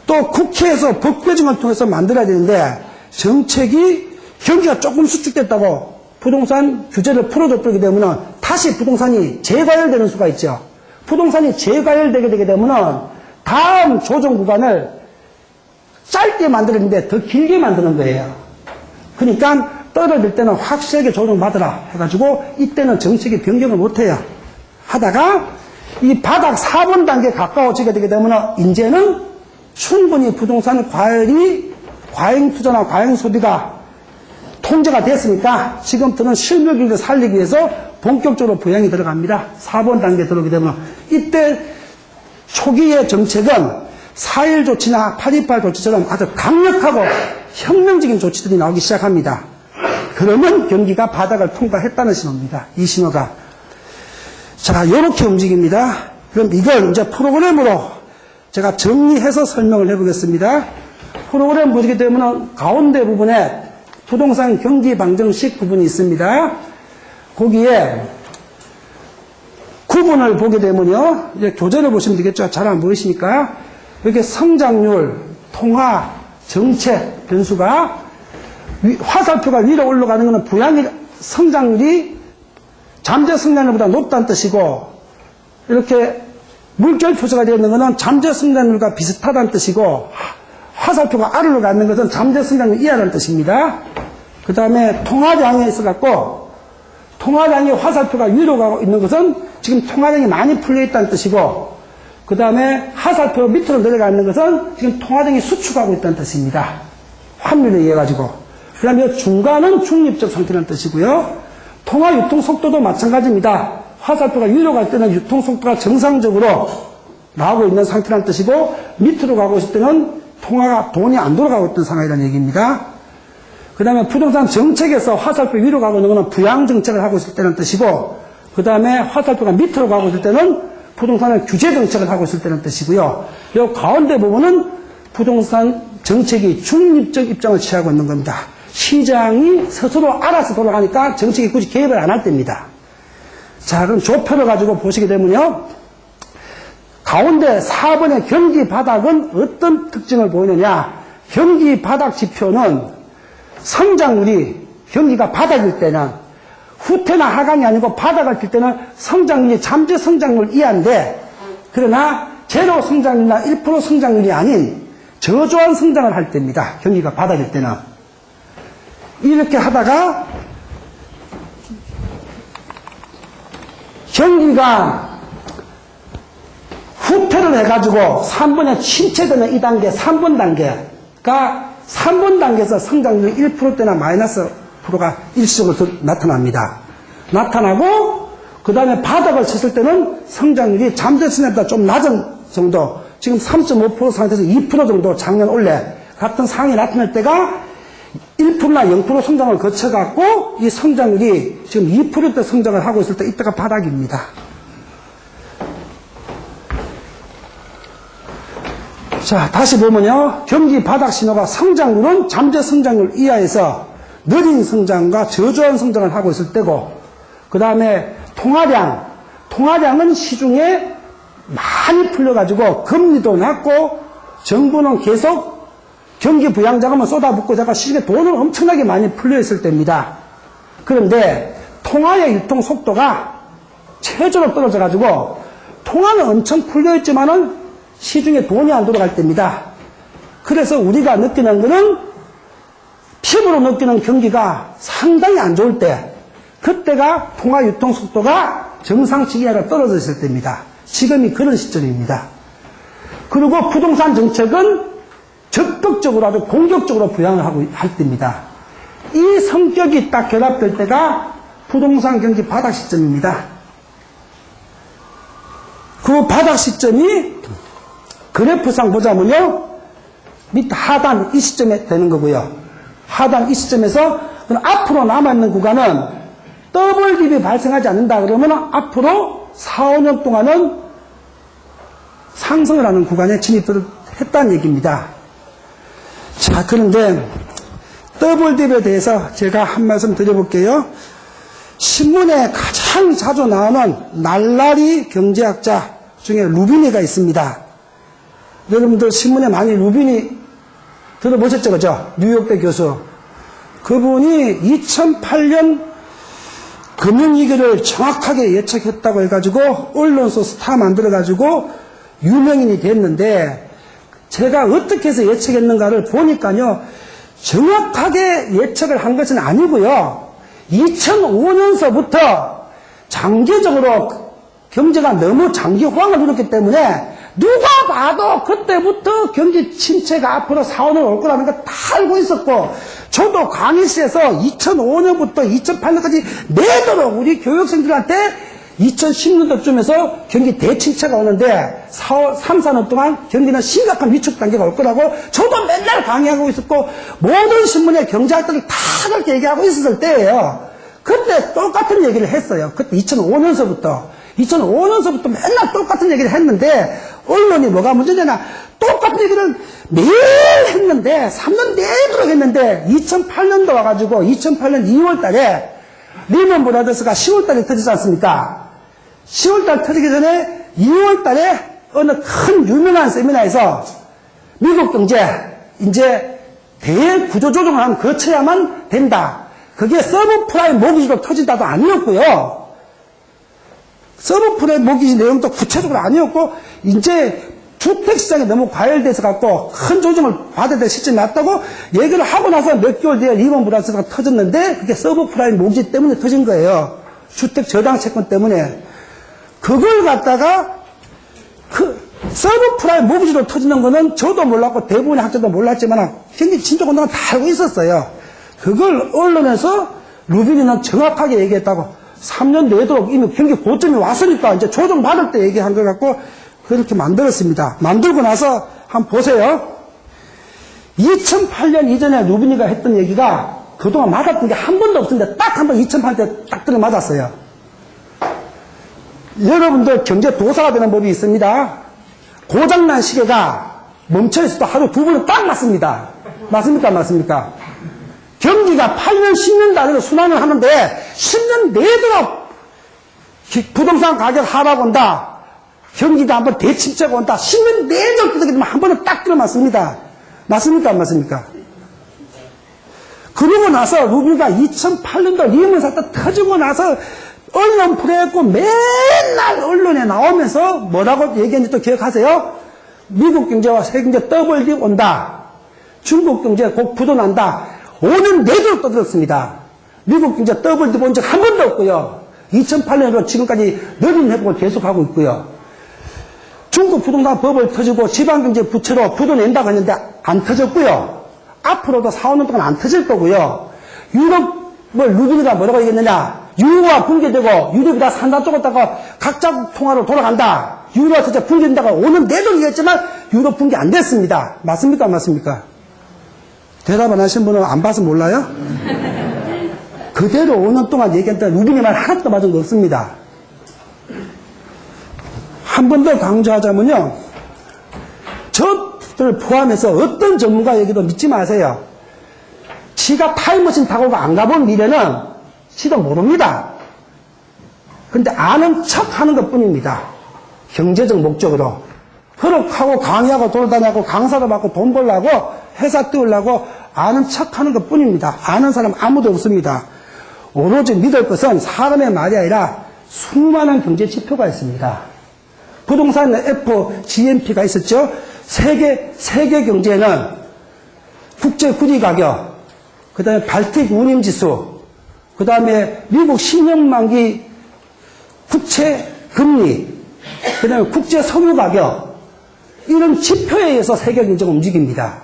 또 국회에서 법 개정을 통해서 만들어야 되는데 정책이 경기가 조금 수축됐다고 부동산 규제를 풀어줬기 때문에 다시 부동산이 재과열되는 수가 있죠. 부동산이 재과열되게 되게 되면 다음 조정 구간을 짧게 만들었는데 더 길게 만드는 거예요. 그러니까 떨어질 때는 확실하게 조정받으라 해가지고 이때는 정책이 변경을 못해요. 하다가 이 바닥 4번 단계 가까워지게 되게 되면 이제는 충분히 부동산 과잉 투자나 과잉 소비가 통제가 됐으니까 지금부터는 실물경제를 살리기 위해서 본격적으로 부양이 들어갑니다. 4번 단계 들어오게 되면 이때 초기의 정책은 4.1 조치나 8.28 조치처럼 아주 강력하고 혁명적인 조치들이 나오기 시작합니다. 그러면 경기가 바닥을 통과했다는 신호입니다. 이 신호가. 자, 이렇게 움직입니다. 그럼 이걸 이제 프로그램으로 제가 정리해서 설명을 해보겠습니다. 프로그램 보시게 되면 가운데 부분에 부동산 경기 방정식 부분이 있습니다. 거기에 구분을 보게 되면요. 이제 교재를 보시면 되겠죠. 잘 안 보이시니까. 이렇게 성장률, 통화, 정책, 변수가 화살표가 위로 올라가는 것은 부양의 성장률이 잠재 성장률보다 높다는 뜻이고, 이렇게 물결 표시가 되어 있는 것은 잠재 성장률과 비슷하다는 뜻이고, 화살표가 아래로 가는 것은 잠재 성장률 이하라는 뜻입니다. 그 다음에 통화량에 있어갖고, 통화량이 화살표가 위로 가고 있는 것은 지금 통화량이 많이 풀려 있다는 뜻이고, 그 다음에 화살표 밑으로 내려가 있는 것은 지금 통화량이 수축하고 있다는 뜻입니다. 환율에 의해 가지고. 그 다음에 중간은 중립적 상태라는 뜻이고요. 통화 유통 속도도 마찬가지입니다. 화살표가 위로 갈 때는 유통 속도가 정상적으로 나오고 있는 상태라는 뜻이고, 밑으로 가고 있을 때는 돈이 안 돌아가고 있던 상황이라는 얘기입니다. 그 다음에 부동산 정책에서 화살표 위로 가고 있는 것은 부양 정책을 하고 있을 때는 뜻이고, 그 다음에 화살표가 밑으로 가고 있을 때는 부동산의 규제 정책을 하고 있을 때는 뜻이고요. 이 가운데 부분은 부동산 정책이 중립적 입장을 취하고 있는 겁니다. 시장이 스스로 알아서 돌아가니까 정책이 굳이 개입을 안 할 때입니다. 자, 그럼 조표를 가지고 보시게 되면요. 가운데 4번의 경기 바닥은 어떤 특징을 보이느냐. 경기 바닥 지표는 성장률이 경기가 바닥일 때는 후퇴나 하강이 아니고 바닥을 칠 때는 성장률이 잠재 성장률 이하인데, 그러나 제로 성장률이나 1% 성장률이 아닌 저조한 성장을 할 때입니다. 경기가 바닥일 때는. 이렇게 하다가 경기가 후퇴를 해가지고 3번에 침체되는 이 단계, 3번 단계가 3번 단계에서 성장률이 1%대나 마이너스 프로가 일시적으로 나타납니다. 나타나고 그 다음에 바닥을 쳤을 때는 성장률이 잠재 성장보다 좀 낮은 정도, 지금 3.5% 상태에서 2% 정도 작년 올해 같은 상황이 나타날 때가 1%나 0% 성장을 거쳐갖고 이 성장률이 지금 2%대 성장을 하고 있을 때 이때가 바닥입니다. 자, 다시 보면요. 경기 바닥 신호가 성장률은 잠재 성장률 이하에서 느린 성장과 저조한 성장을 하고 있을 때고, 그 다음에 통화량은 시중에 많이 풀려가지고 금리도 낮고 정부는 계속 경기 부양 자금을 쏟아붓고 제가 시중에 돈을 엄청나게 많이 풀려있을 때입니다. 그런데 통화의 유통 속도가 최저로 떨어져가지고 통화는 엄청 풀려있지만은 시중에 돈이 안 돌아갈 때입니다. 그래서 우리가 느끼는 것은 피부로 느끼는 경기가 상당히 안 좋을 때, 그때가 통화 유통 속도가 정상치 이하로 떨어져 있을 때입니다. 지금이 그런 시점입니다. 그리고 부동산 정책은 적극적으로 아주 공격적으로 부양을 하고 할 때입니다. 이 성격이 딱 결합될 때가 부동산 경기 바닥 시점입니다. 그 바닥 시점이 그래프상 보자면요, 밑 하단 이 시점에 되는 거고요. 하단 이 시점에서 앞으로 남아있는 구간은 더블 딥이 발생하지 않는다 그러면 앞으로 4, 5년 동안은 상승을 하는 구간에 진입을 했다는 얘기입니다. 자, 그런데 더블 딥에 대해서 제가 한 말씀 드려볼게요. 신문에 가장 자주 나오는 날라리 경제학자 중에 루비니가 있습니다. 여러분들 신문에 많이 루비니 들어보셨죠? 그죠? 뉴욕대 교수. 그분이 2008년 금융위기를 정확하게 예측했다고 해가지고 언론소 스타 만들어가지고 유명인이 됐는데, 제가 어떻게 해서 예측했는가를 보니까요, 정확하게 예측을 한 것은 아니고요, 2005년서부터 장기적으로 경제가 너무 장기 호황을 이뤘기 때문에 누가 봐도 그때부터 경기 침체가 앞으로 4, 5년 올 거라는 거 다 알고 있었고, 저도 강의실에서 2005년부터 2008년까지 내도록 우리 교육생들한테 2010년도쯤에서 경기 대침체가 오는데 3, 4년 동안 경기는 심각한 위축 단계가 올 거라고 저도 맨날 강의하고 있었고, 모든 신문의 경제학들이 다 그렇게 얘기하고 있었을 때예요. 그때 똑같은 얘기를 했어요. 그때 2005년서부터 맨날 똑같은 얘기를 했는데, 언론이 뭐가 문제냐나 똑같은 얘기를 매일 했는데 3년 내도록 했는데 2008년도 와가지고 2008년 2월 달에 리먼 브라더스가 10월달에 터지지 않습니까? 10월달 터지기 전에 2월달에 어느 큰 유명한 세미나에서 미국 경제 이제 대구조조정을 거쳐야만 된다. 그게 서브프라임 모기지로 터진다도 아니었고요. 서브프라임 모기지 내용도 구체적으로 아니었고 이제 주택시장이 너무 과열돼서 갖고 큰 조정을 받아야 될 시점이 왔다고 얘기를 하고 나서 몇 개월 뒤에 리먼 브라더스가 터졌는데 그게 서브프라임 모기지 때문에 터진 거예요. 주택 저당 채권 때문에. 그걸 갖다가 서브프라임 모기지로 터지는 거는 저도 몰랐고 대부분의 학자도 몰랐지만 굉장히 진짜건강은 다 알고 있었어요. 그걸 언론에서 루비니는 정확하게 얘기했다고 3년 내도록 이미 경기 고점이 왔으니까 이제 조정받을 때 얘기한 것 같고 그렇게 만들었습니다. 만들고 나서 한번 보세요. 2008년 이전에 루비니가 했던 얘기가 그동안 맞았던 게 한 번도 없었는데 딱 한 번 2008년 딱 들어 맞았어요. 여러분들 경제 도사가 되는 법이 있습니다. 고장난 시계가 멈춰있어도 하루 두 번은 딱 맞습니다. 맞습니까? 맞습니까? 경기가 8년, 10년 단위로 순환을 하는데 10년 내도록 부동산 가격 하락 온다. 경기가 한번 대침체가 온다. 10년 내도록 그렇게 되면 한 번은 딱 들어맞습니다. 맞습니까? 안 맞습니까? 그러고 나서 루비가 2008년도 리먼 사태 터지고 나서 언론 프로했고 맨날 언론에 나오면서 뭐라고 얘기했는지 또 기억하세요? 미국 경제와 세계 경제 더블 딥 온다. 중국 경제 곧 부도난다. 5년 내도록 떠들었습니다. 미국 경제 더블 딥 온 적 한 번도 없고요. 2008년으로 지금까지 느린 회복을 계속하고 있고요. 중국 부동산 버블 터지고 지방경제 부채로 부도낸다고 했는데 안 터졌고요. 앞으로도 4, 5년 동안 안 터질 거고요. 유럽 루비니가 뭐라고 얘기했느냐? 유로가 붕괴되고 유럽이 다 산다 쪼갔다가 각자 통화로 돌아간다. 유로가 진짜 붕괴된다고 5년 내도록 얘기했지만 유럽 붕괴 안 됐습니다. 맞습니까? 안 맞습니까? 대답 안 하신 분은 안 봐서 몰라요? 그대로 5년 동안 얘기했던 루비니 말 하나도 맞은 거 없습니다. 한 번 더 강조하자면요. 저들 포함해서 어떤 전문가 얘기도 믿지 마세요. 지가 타임머신 타고 안 가본 미래는 지도 모릅니다. 근데 아는 척 하는 것 뿐입니다. 경제적 목적으로. 그렇게 강의하고 돌아다니고 강사도 받고 돈 벌려고 회사 띄우려고 아는 척 하는 것 뿐입니다. 아는 사람 아무도 없습니다. 오로지 믿을 것은 사람의 말이 아니라 수많은 경제 지표가 있습니다. 부동산 FGNP가 있었죠. 세계 경제는 국제 구리 가격, 그 다음에 발틱 운임 지수, 그 다음에 미국 10년 만기 국채 금리, 그 다음에 국제 석유 가격, 이런 지표에 의해서 세계 경제가 움직입니다.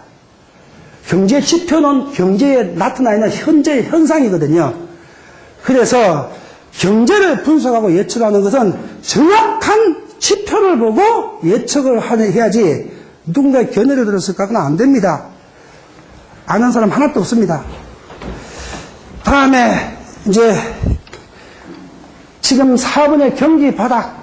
경제 지표는 경제에 나타나 있는 현재의 현상이거든요. 그래서 경제를 분석하고 예측하는 것은 정확한 지표를 보고 예측을 해야지 누군가의 견해를 들었을 까는 안 됩니다. 아는 사람 하나도 없습니다. 다음에 이제 지금 4번의 경기 바닥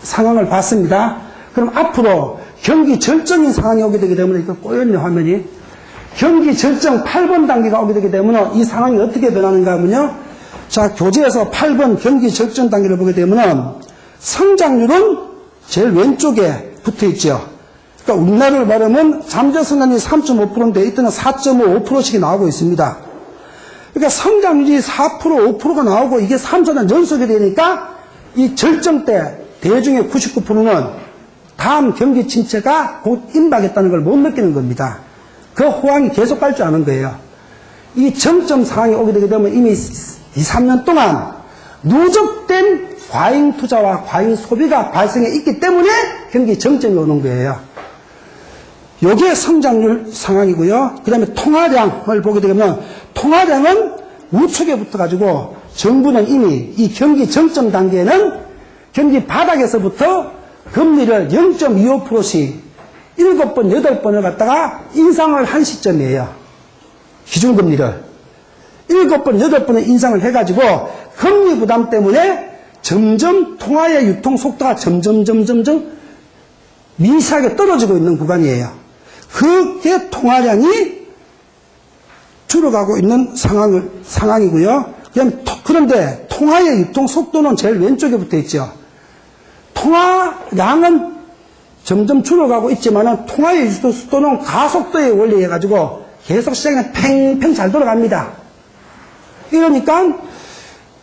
상황을 봤습니다. 그럼 앞으로 경기 절정인 상황이 오게 되기 때문에 이거 꼬였네요, 화면이. 경기 절정 8번 단계가 오게 되기 때문에 이 상황이 어떻게 변하는가 하면요. 자, 교재에서 8번 경기 절정 단계를 보게 되면 성장률은 제일 왼쪽에 붙어 있죠. 그러니까 우리나라를 말하면 잠재 성장률이 3.5%인데 이때는 4.5, 5%씩 나오고 있습니다. 그러니까 성장률이 4%, 5%가 나오고 이게 3, 4년 연속이 되니까 이 절정 때 대중의 99%는 다음 경기 침체가 곧 임박했다는 걸 못 느끼는 겁니다. 그 호황이 계속 갈 줄 아는 거예요. 이 정점 상황이 오게 되게 되면 이미 2, 3년 동안 누적된 과잉 투자와 과잉 소비가 발생해 있기 때문에 경기 정점이 오는 거예요. 요게 성장률 상황이고요. 그 다음에 통화량을 보게 되면 통화량은 우측에 붙어가지고 정부는 이미 이 경기 정점 단계에는 경기 바닥에서부터 금리를 0.25%씩 7번, 8번을 갖다가 인상을 한 시점이에요. 기준금리를. 7번, 8번을 인상을 해가지고 금리 부담 때문에 점점 통화의 유통 속도가 점점 미세하게 떨어지고 있는 구간이에요. 그게 통화량이 줄어가고 있는 상황이고요. 그런데 통화의 유통 속도는 제일 왼쪽에 붙어 있죠. 통화량은 점점 줄어가고 있지만 통화의 유통 속도는 가속도에 원리해가지고 계속 시장이 팽팽 잘 돌아갑니다. 이러니까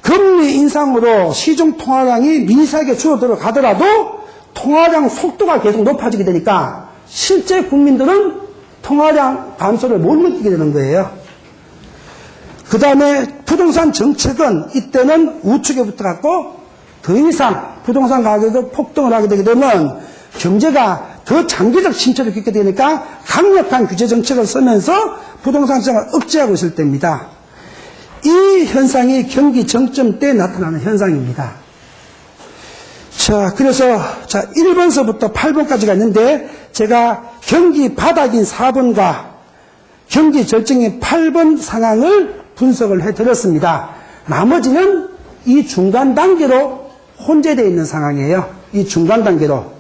금리 인상으로 시중 통화량이 미세하게 줄어들어 가더라도 통화량 속도가 계속 높아지게 되니까 실제 국민들은 통화량 감소를 못 느끼게 되는 거예요. 그 다음에 부동산 정책은 이때는 우측에 붙어갖고 더 이상 부동산 가격이 폭등을 하게 되게 되면 경제가 더 장기적 침체를 겪게 되니까 강력한 규제 정책을 쓰면서 부동산 시장을 억제하고 있을 때입니다. 이 현상이 경기 정점 때 나타나는 현상입니다. 자, 그래서 1번서부터 8번까지가 있는데 제가 경기 바닥인 4번과 경기 절정인 8번 상황을 분석을 해드렸습니다. 나머지는 이 중간 단계로 혼재되어 있는 상황이에요. 이 중간 단계로.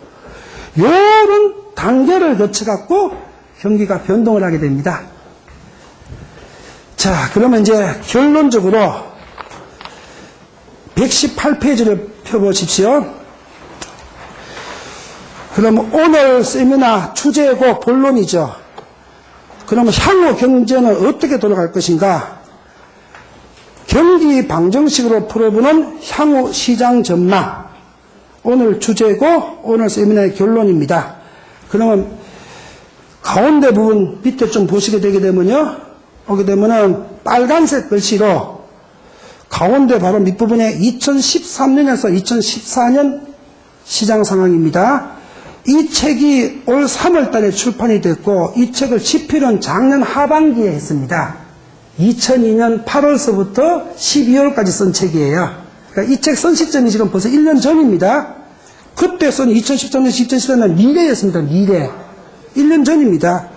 요런 단계를 거쳐갖고 경기가 변동을 하게 됩니다. 자, 그러면 이제 결론적으로 118페이지를 펴보십시오. 그럼 오늘 세미나 주제고 본론이죠. 그러면 향후 경제는 어떻게 돌아갈 것인가? 경기 방정식으로 풀어보는 향후 시장 전망. 오늘 주제고 오늘 세미나의 결론입니다. 그러면 가운데 부분 밑에 좀 보시게 되게 되면요. 오게 되면은 빨간색 글씨로 가운데 바로 밑부분에 2013년에서 2014년 시장 상황입니다. 이 책이 올 3월 달에 출판이 됐고 이 책을 집필은 작년 하반기에 했습니다. 2002년 8월서부터 12월까지 쓴 책이에요. 그러니까 이 책 쓴 시점이 지금 벌써 1년 전입니다. 그때 쓴 2013년, 2014년 미래였습니다. 미래. 1년 전입니다.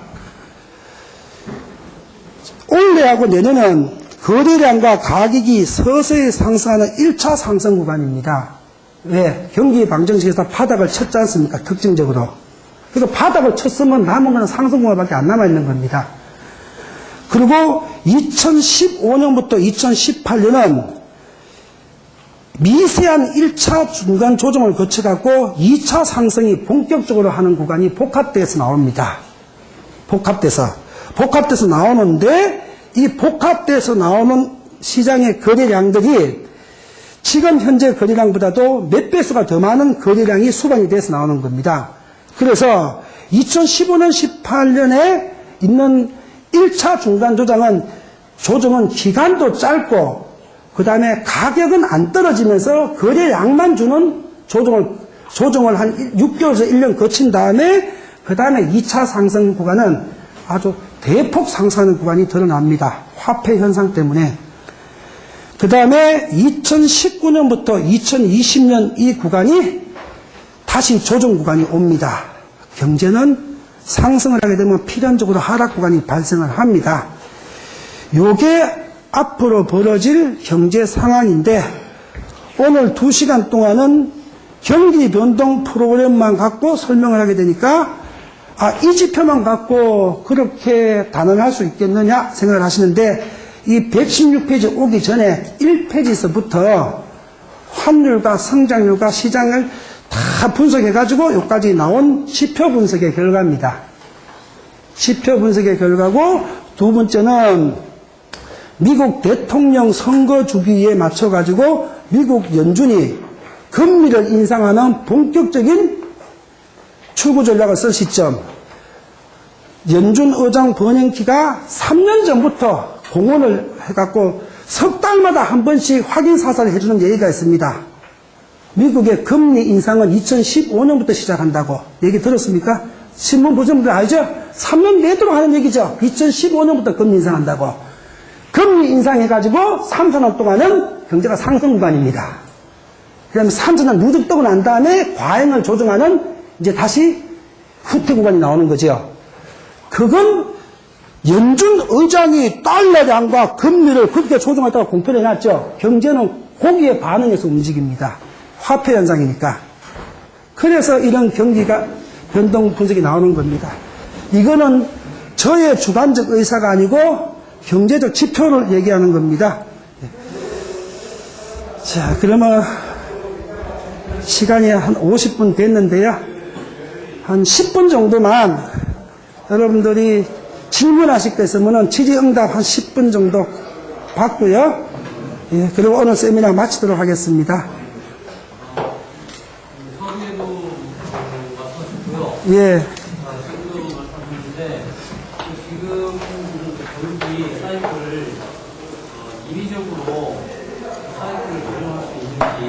올해하고 내년은 거래량과 가격이 서서히 상승하는 1차 상승 구간입니다. 왜? 경기 방정식에서 바닥을 쳤지 않습니까? 특징적으로. 그래서 바닥을 쳤으면 남은 건 상승 구간밖에 안 남아있는 겁니다. 그리고 2015년부터 2018년은 미세한 1차 중간 조정을 거쳐갖고 2차 상승이 본격적으로 하는 구간이 복합돼서 나옵니다. 복합돼서 나오는데 이 복합돼서 나오는 시장의 거래량들이 지금 현재 거래량보다도 몇 배수가 더 많은 거래량이 수반이 돼서 나오는 겁니다. 그래서 2015년, 18년에 있는 1차 중간 조정은 기간도 짧고 그 다음에 가격은 안 떨어지면서 거래량만 주는 조정을 한 6개월에서 1년 거친 다음에 그 다음에 2차 상승 구간은 아주 대폭 상승하는 구간이 드러납니다. 화폐 현상 때문에. 그 다음에 2019년부터 2020년 이 구간이 다시 조정 구간이 옵니다. 경제는 상승을 하게 되면 필연적으로 하락 구간이 발생을 합니다. 요게 앞으로 벌어질 경제 상황인데 오늘 2시간 동안은 경기 변동 프로그램만 갖고 설명을 하게 되니까 이 지표만 갖고 그렇게 단언할 수 있겠느냐 생각을 하시는데 이 116페이지 오기 전에 1페이지에서부터 환율과 성장률과 시장을 다 분석해가지고 여기까지 나온 지표 분석의 결과입니다. 지표 분석의 결과고 두 번째는 미국 대통령 선거 주기에 맞춰가지고 미국 연준이 금리를 인상하는 본격적인 출구 전략을 쓸 시점. 연준 의장 버냉키가 3년 전부터 공언을 해갖고 석 달마다 한 번씩 확인 사살을 해주는 얘기가 있습니다. 미국의 금리 인상은 2015년부터 시작한다고 얘기 들었습니까? 신문 보신 분들 알죠? 3년 내도록 하는 얘기죠. 2015년부터 금리 인상한다고. 금리 인상해가지고 3, 4년 동안은 경제가 상승 구간입니다. 그 다음에 3, 4년 누적되고 난 다음에 과잉을 조정하는 이제 다시 후퇴 구간이 나오는 거죠. 그건 연준 의장이 달러량과 금리를 그렇게 조정했다고 공표를 해놨죠. 경제는 거기에 반응해서 움직입니다. 화폐 현상이니까. 그래서 이런 경기가 변동 분석이 나오는 겁니다. 이거는 저의 주관적 의사가 아니고 경제적 지표를 얘기하는 겁니다. 자, 그러면 시간이 한 50분 됐는데요. 한 10분 정도만 여러분들이 질문하실 거 있으면 질의응답 한 10분 정도 받고요. 예, 그리고 오늘 세미나 마치도록 하겠습니다. 예.
지금 말씀하셨는데 지금 경기 사이클을 인위적으로 사이클을 조정할 수 있는지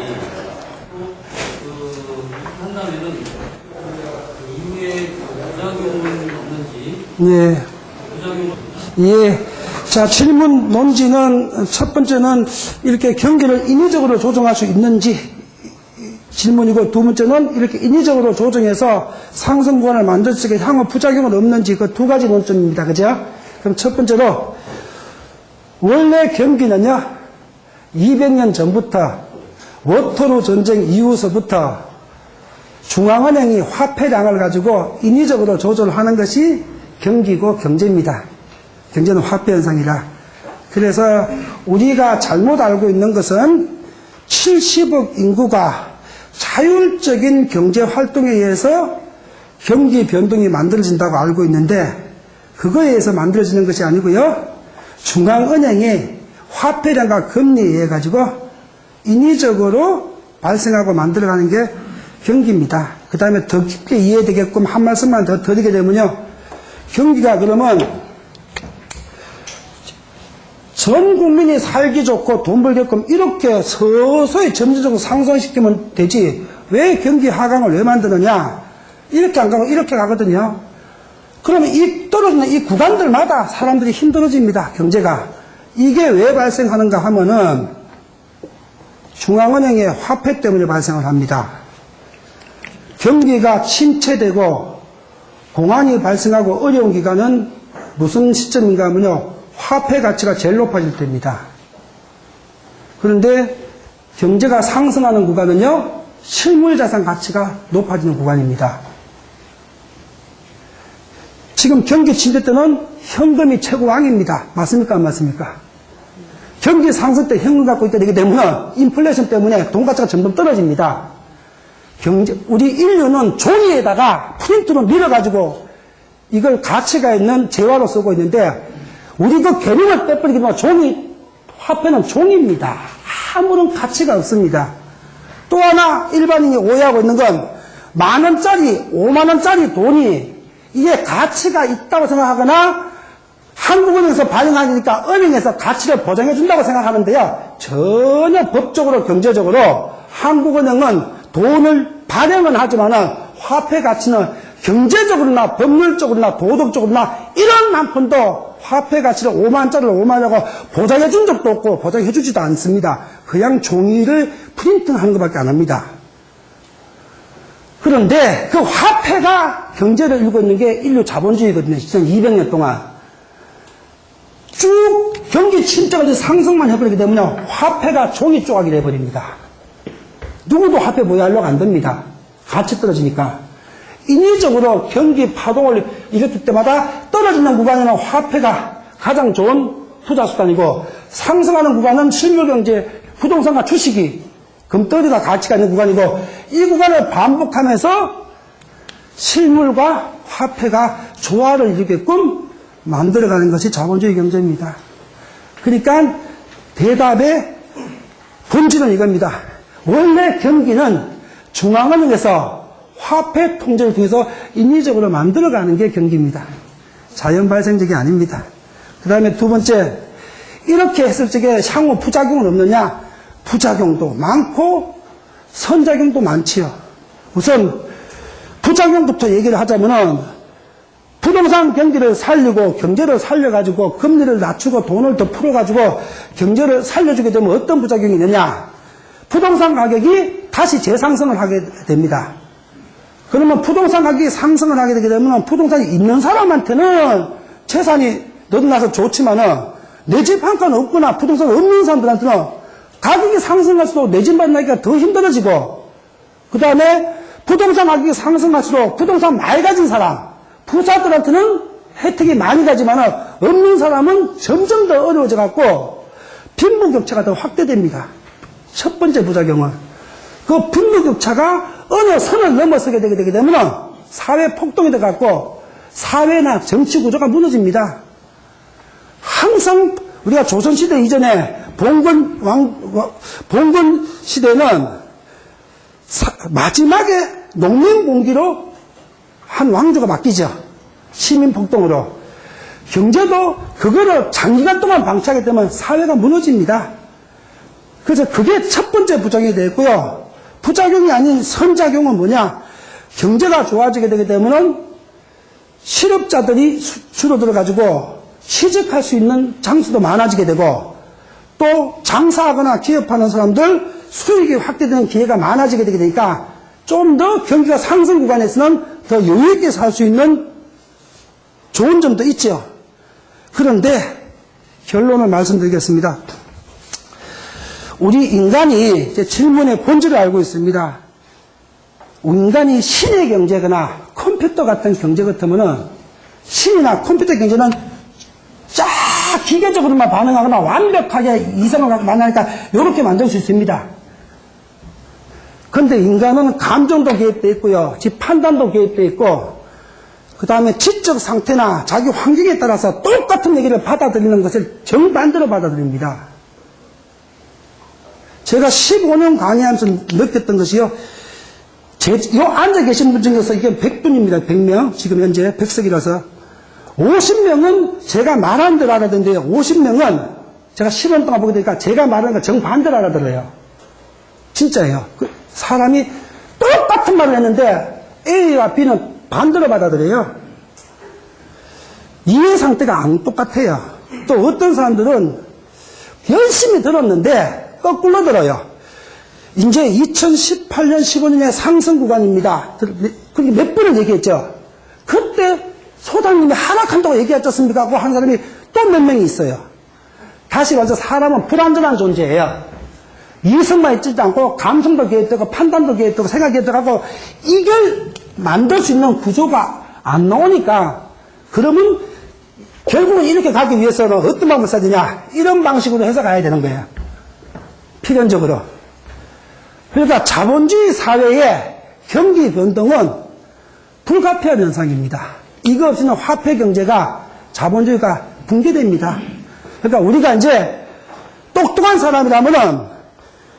또 한다면은 이후에 부작용은 없는지
예.
부작용
예. 자, 질문 논지는 첫 번째는 이렇게 경기를 인위적으로 조정할 수 있는지 질문이고, 두 번째는 이렇게 인위적으로 조정해서 상승 구간을 만들 적에 향후 부작용은 없는지 그 두 가지 논점입니다. 그죠? 그럼 첫 번째로 원래 경기는요 200년 전부터 워터루 전쟁 이후서부터 중앙은행이 화폐량을 가지고 인위적으로 조절하는 것이 경기고 경제입니다. 경제는 화폐 현상이라. 그래서 우리가 잘못 알고 있는 것은 70억 인구가 자율적인 경제 활동에 의해서 경기 변동이 만들어진다고 알고 있는데, 그거에 의해서 만들어지는 것이 아니고요, 중앙은행이 화폐량과 금리에 의해 가지고 인위적으로 발생하고 만들어가는 게 경기입니다. 그 다음에 더 깊게 이해되게끔 한 말씀만 더 드리게 되면요, 경기가 그러면 전 국민이 살기 좋고 돈 벌게끔 이렇게 서서히 점진적으로 상승시키면 되지, 왜 경기 하강을 왜 만드느냐, 이렇게 안 가고 이렇게 가거든요. 그러면 이 떨어지는 이 구간들마다 사람들이 힘들어집니다. 경제가. 이게 왜 발생하는가 하면은 중앙은행의 화폐 때문에 발생을 합니다. 경기가 침체되고 공황이 발생하고 어려운 기간은 무슨 시점인가 하면요, 화폐 가치가 제일 높아질 때입니다. 그런데 경제가 상승하는 구간은요, 실물자산 가치가 높아지는 구간입니다. 지금 경기 침체 때는 현금이 최고왕입니다. 맞습니까? 안 맞습니까? 경기 상승 때 현금 갖고 있게 되게 되면 인플레이션 때문에 돈 가치가 점점 떨어집니다. 우리 인류는 종이에다가 프린트로 밀어가지고 이걸 가치가 있는 재화로 쓰고 있는데, 우리 그 개념을 빼버리기 때문에 화폐는 종입니다. 아무런 가치가 없습니다. 또 하나 일반인이 오해하고 있는 건, 10,000원짜리, 50,000원짜리 돈이 이게 가치가 있다고 생각하거나 한국은행에서 발행하니까 은행에서 가치를 보장해 준다고 생각하는데요, 전혀 법적으로 경제적으로 한국은행은 돈을 발행은 하지만은 화폐 가치는 경제적으로나 법률적으로나 도덕적으로나 이런 한 푼도 화폐 가치를 50,000원짜리를 50,000원이라고 보장해 준 적도 없고 보장해 주지도 않습니다. 그냥 종이를 프린팅하는 것밖에 안 합니다. 그런데 그 화폐가 경제를 이루고 있는 게 인류 자본주의거든요. 지난 200년 동안. 쭉 경기 침체가 상승만 해버리게 되면 화폐가 종이 조각이 돼버립니다. 누구도 화폐 보유하려고 안 됩니다. 가치 떨어지니까. 인위적으로 경기 파동을 일으킬 때마다 떨어지는 구간에는 화폐가 가장 좋은 투자 수단이고, 상승하는 구간은 실물경제, 부동산과 주식이 금덩어리가 가치가 있는 구간이고, 이 구간을 반복하면서 실물과 화폐가 조화를 이루게끔 만들어가는 것이 자본주의 경제입니다. 그러니까 대답의 본질은 이겁니다. 원래 경기는 중앙은행에서 화폐 통제를 통해서 인위적으로 만들어가는 게 경기입니다. 자연 발생적이 아닙니다. 그 다음에 두 번째, 이렇게 했을 적에 향후 부작용은 없느냐? 부작용도 많고 선작용도 많지요. 우선 부작용부터 얘기를 하자면은, 부동산 경기를 살리고 경제를 살려가지고 금리를 낮추고 돈을 더 풀어가지고 경제를 살려주게 되면 어떤 부작용이 있느냐? 부동산 가격이 다시 재상승을 하게 됩니다. 그러면 부동산 가격이 상승을 하게 되게 되면 부동산이 있는 사람한테는 재산이 늘어나서 좋지만은, 내 집 한 칸 없거나 부동산 없는 사람들한테는 가격이 상승할수록 내 집 만나기가 더 힘들어지고, 그 다음에 부동산 가격이 상승할수록 부동산 많이 가진 사람, 부자들한테는 혜택이 많이 가지만은 없는 사람은 점점 더 어려워져 갖고 빈부격차가 더 확대됩니다. 첫 번째 부작용은 그 빈부격차가 어느 선을 넘어서게 되게 되면 사회 폭동이 돼 갖고 사회나 정치 구조가 무너집니다. 항상 우리가 조선시대 이전에 봉건 시대는 마지막에 농민공기로 한 왕조가 바뀌죠. 시민폭동으로. 경제도 그거를 장기간 동안 방치하게 되면 사회가 무너집니다. 그래서 그게 첫 번째 부작용이 되고요. 부작용이 아닌 선작용은 뭐냐? 경제가 좋아지게 되게 되면 실업자들이 줄어들어가지고 취직할 수 있는 장소도 많아지게 되고 또 장사하거나 기업하는 사람들 수익이 확대되는 기회가 많아지게 되게 되니까 좀 더 경기가 상승 구간에서는 더 여유있게 살 수 있는 좋은 점도 있죠. 그런데 결론을 말씀드리겠습니다. 우리 인간이 이제 질문의 본질을 알고 있습니다. 인간이 신의 경제거나 컴퓨터 같은 경제 같으면은 신이나 컴퓨터 경제는 쫙 기계적으로만 반응하거나 완벽하게 이성을 만나니까 이렇게 만들 수 있습니다. 그런데 인간은 감정도 개입되어 있고요. 지 판단도 개입되어 있고 그 다음에 지적 상태나 자기 환경에 따라서 똑같은 얘기를 받아들이는 것을 정반대로 받아들입니다. 제가 15년 강의하면서 느꼈던 것이요. 요 앉아 계신 분 중에서 이게 100분입니다. 100명. 지금 현재 100석이라서. 50명은 제가 말하는 대로 알아듣는데요. 50명은 제가 10년 동안 보게 되니까 제가 말하는 거 정반대로 알아들어요. 진짜예요. 사람이 똑같은 말을 했는데 A와 B는 반대로 받아들여요. 이해 상태가 안 똑같아요. 또 어떤 사람들은 열심히 들었는데 거꾸로 들어요. 이제 2018년, 15년의 상승 구간입니다. 그렇게 몇 번을 얘기했죠. 그때 소장님이 하락한다고 얘기하지 않습니까? 하고 하는 사람이 또 몇 명이 있어요. 다시 말해서 사람은 불완전한 존재예요. 이성만 있지도 않고 감성도 개입되고 판단도 개입되고 생각이 개입되고 이걸 만들 수 있는 구조가 안 나오니까 그러면 결국은 이렇게 가기 위해서는 어떤 방법을 써야 되냐? 이런 방식으로 해서 가야 되는 거예요. 필연적으로. 그러니까 자본주의 사회의 경기 변동은 불가피한 현상입니다. 이거 없이는 화폐 경제가 자본주의가 붕괴됩니다. 그러니까 우리가 이제 똑똑한 사람이라면은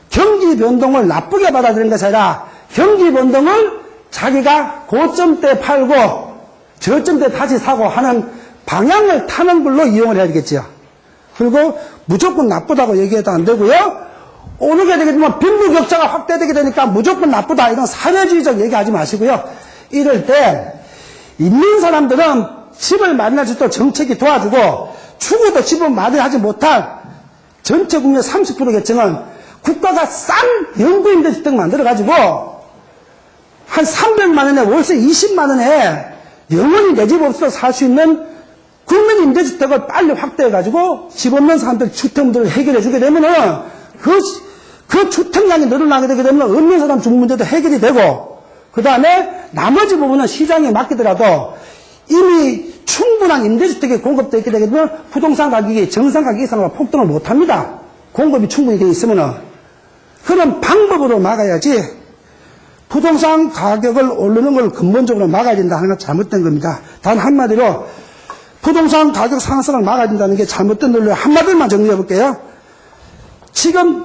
경기 변동을 나쁘게 받아들이는 것이 아니라 경기 변동을 자기가 고점 때 팔고 저점 때 다시 사고 하는 방향을 타는 걸로 이용을 해야 되겠죠. 그리고 무조건 나쁘다고 얘기해도 안 되고요. 오르게 되게 되면 빈부격차가 확대되게 되니까 무조건 나쁘다 이런 사회주의적 얘기하지 마시고요. 이럴 때 있는 사람들은 집을 마련할 수 있도록 정책이 도와주고 추구도 집을 마련하지 못한 전체 국민의 30% 계층은 국가가 싼 연구임대주택 만들어가지고 한 300만 원에 월세 20만 원에 영원히 내 집 없어도 살 수 있는 국민임대주택을 빨리 확대해가지고 집 없는 사람들 주택 문제를 해결해주게 되면은 그 주택량이 늘어나게 되게 되면 없는 사람 중 문제도 해결이 되고 그 다음에 나머지 부분은 시장에 맡기더라도 이미 충분한 임대주택이 공급되어 있게 되게 되면 부동산 가격이 정상 가격 이상으로 폭등을 못합니다. 공급이 충분히 되어 있으면은 그런 방법으로 막아야지 부동산 가격을 오르는 걸 근본적으로 막아야 된다 하는 건 잘못된 겁니다. 단 한마디로 부동산 가격 상승을 막아야 된다는 게 잘못된 논리 한마디만 정리해 볼게요. 지금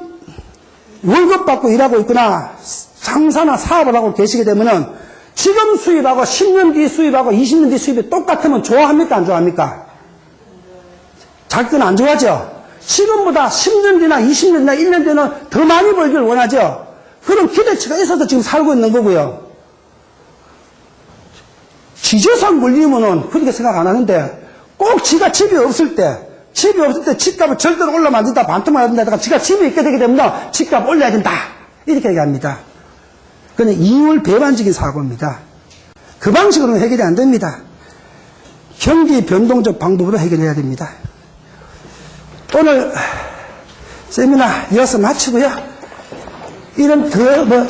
월급 받고 일하고 있거나 장사나 사업을 하고 계시게 되면은 지금 수입하고 10년 뒤 수입하고 20년 뒤 수입이 똑같으면 좋아합니까? 안 좋아합니까? 자기 건 안 좋아하죠? 지금보다 10년 뒤나 20년 뒤나 1년 뒤는 더 많이 벌기를 원하죠? 그런 기대치가 있어서 지금 살고 있는 거고요. 지재산 물리면은 그렇게 생각 안 하는데 꼭 지가 집이 없을 때 집값을 절대로 올라면 안 된다. 반토막 해야 된다. 지가 집이 있게 되게 되면 집값 올려야 된다. 이렇게 얘기합니다. 그건 이율 배반적인 사고입니다. 그 방식으로는 해결이 안 됩니다. 경기 변동적 방법으로 해결해야 됩니다. 오늘 세미나 이어서 마치고요. 이런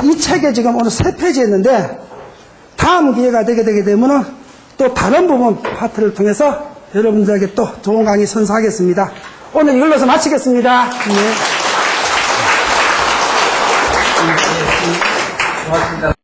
이 책에 지금 오늘 3페이지 했는데 다음 기회가 되게 되면은 또 다른 부분 파트를 통해서 여러분들에게 또 좋은 강의 선사하겠습니다. 오늘 이걸로서 마치겠습니다. 네.
고맙습니다.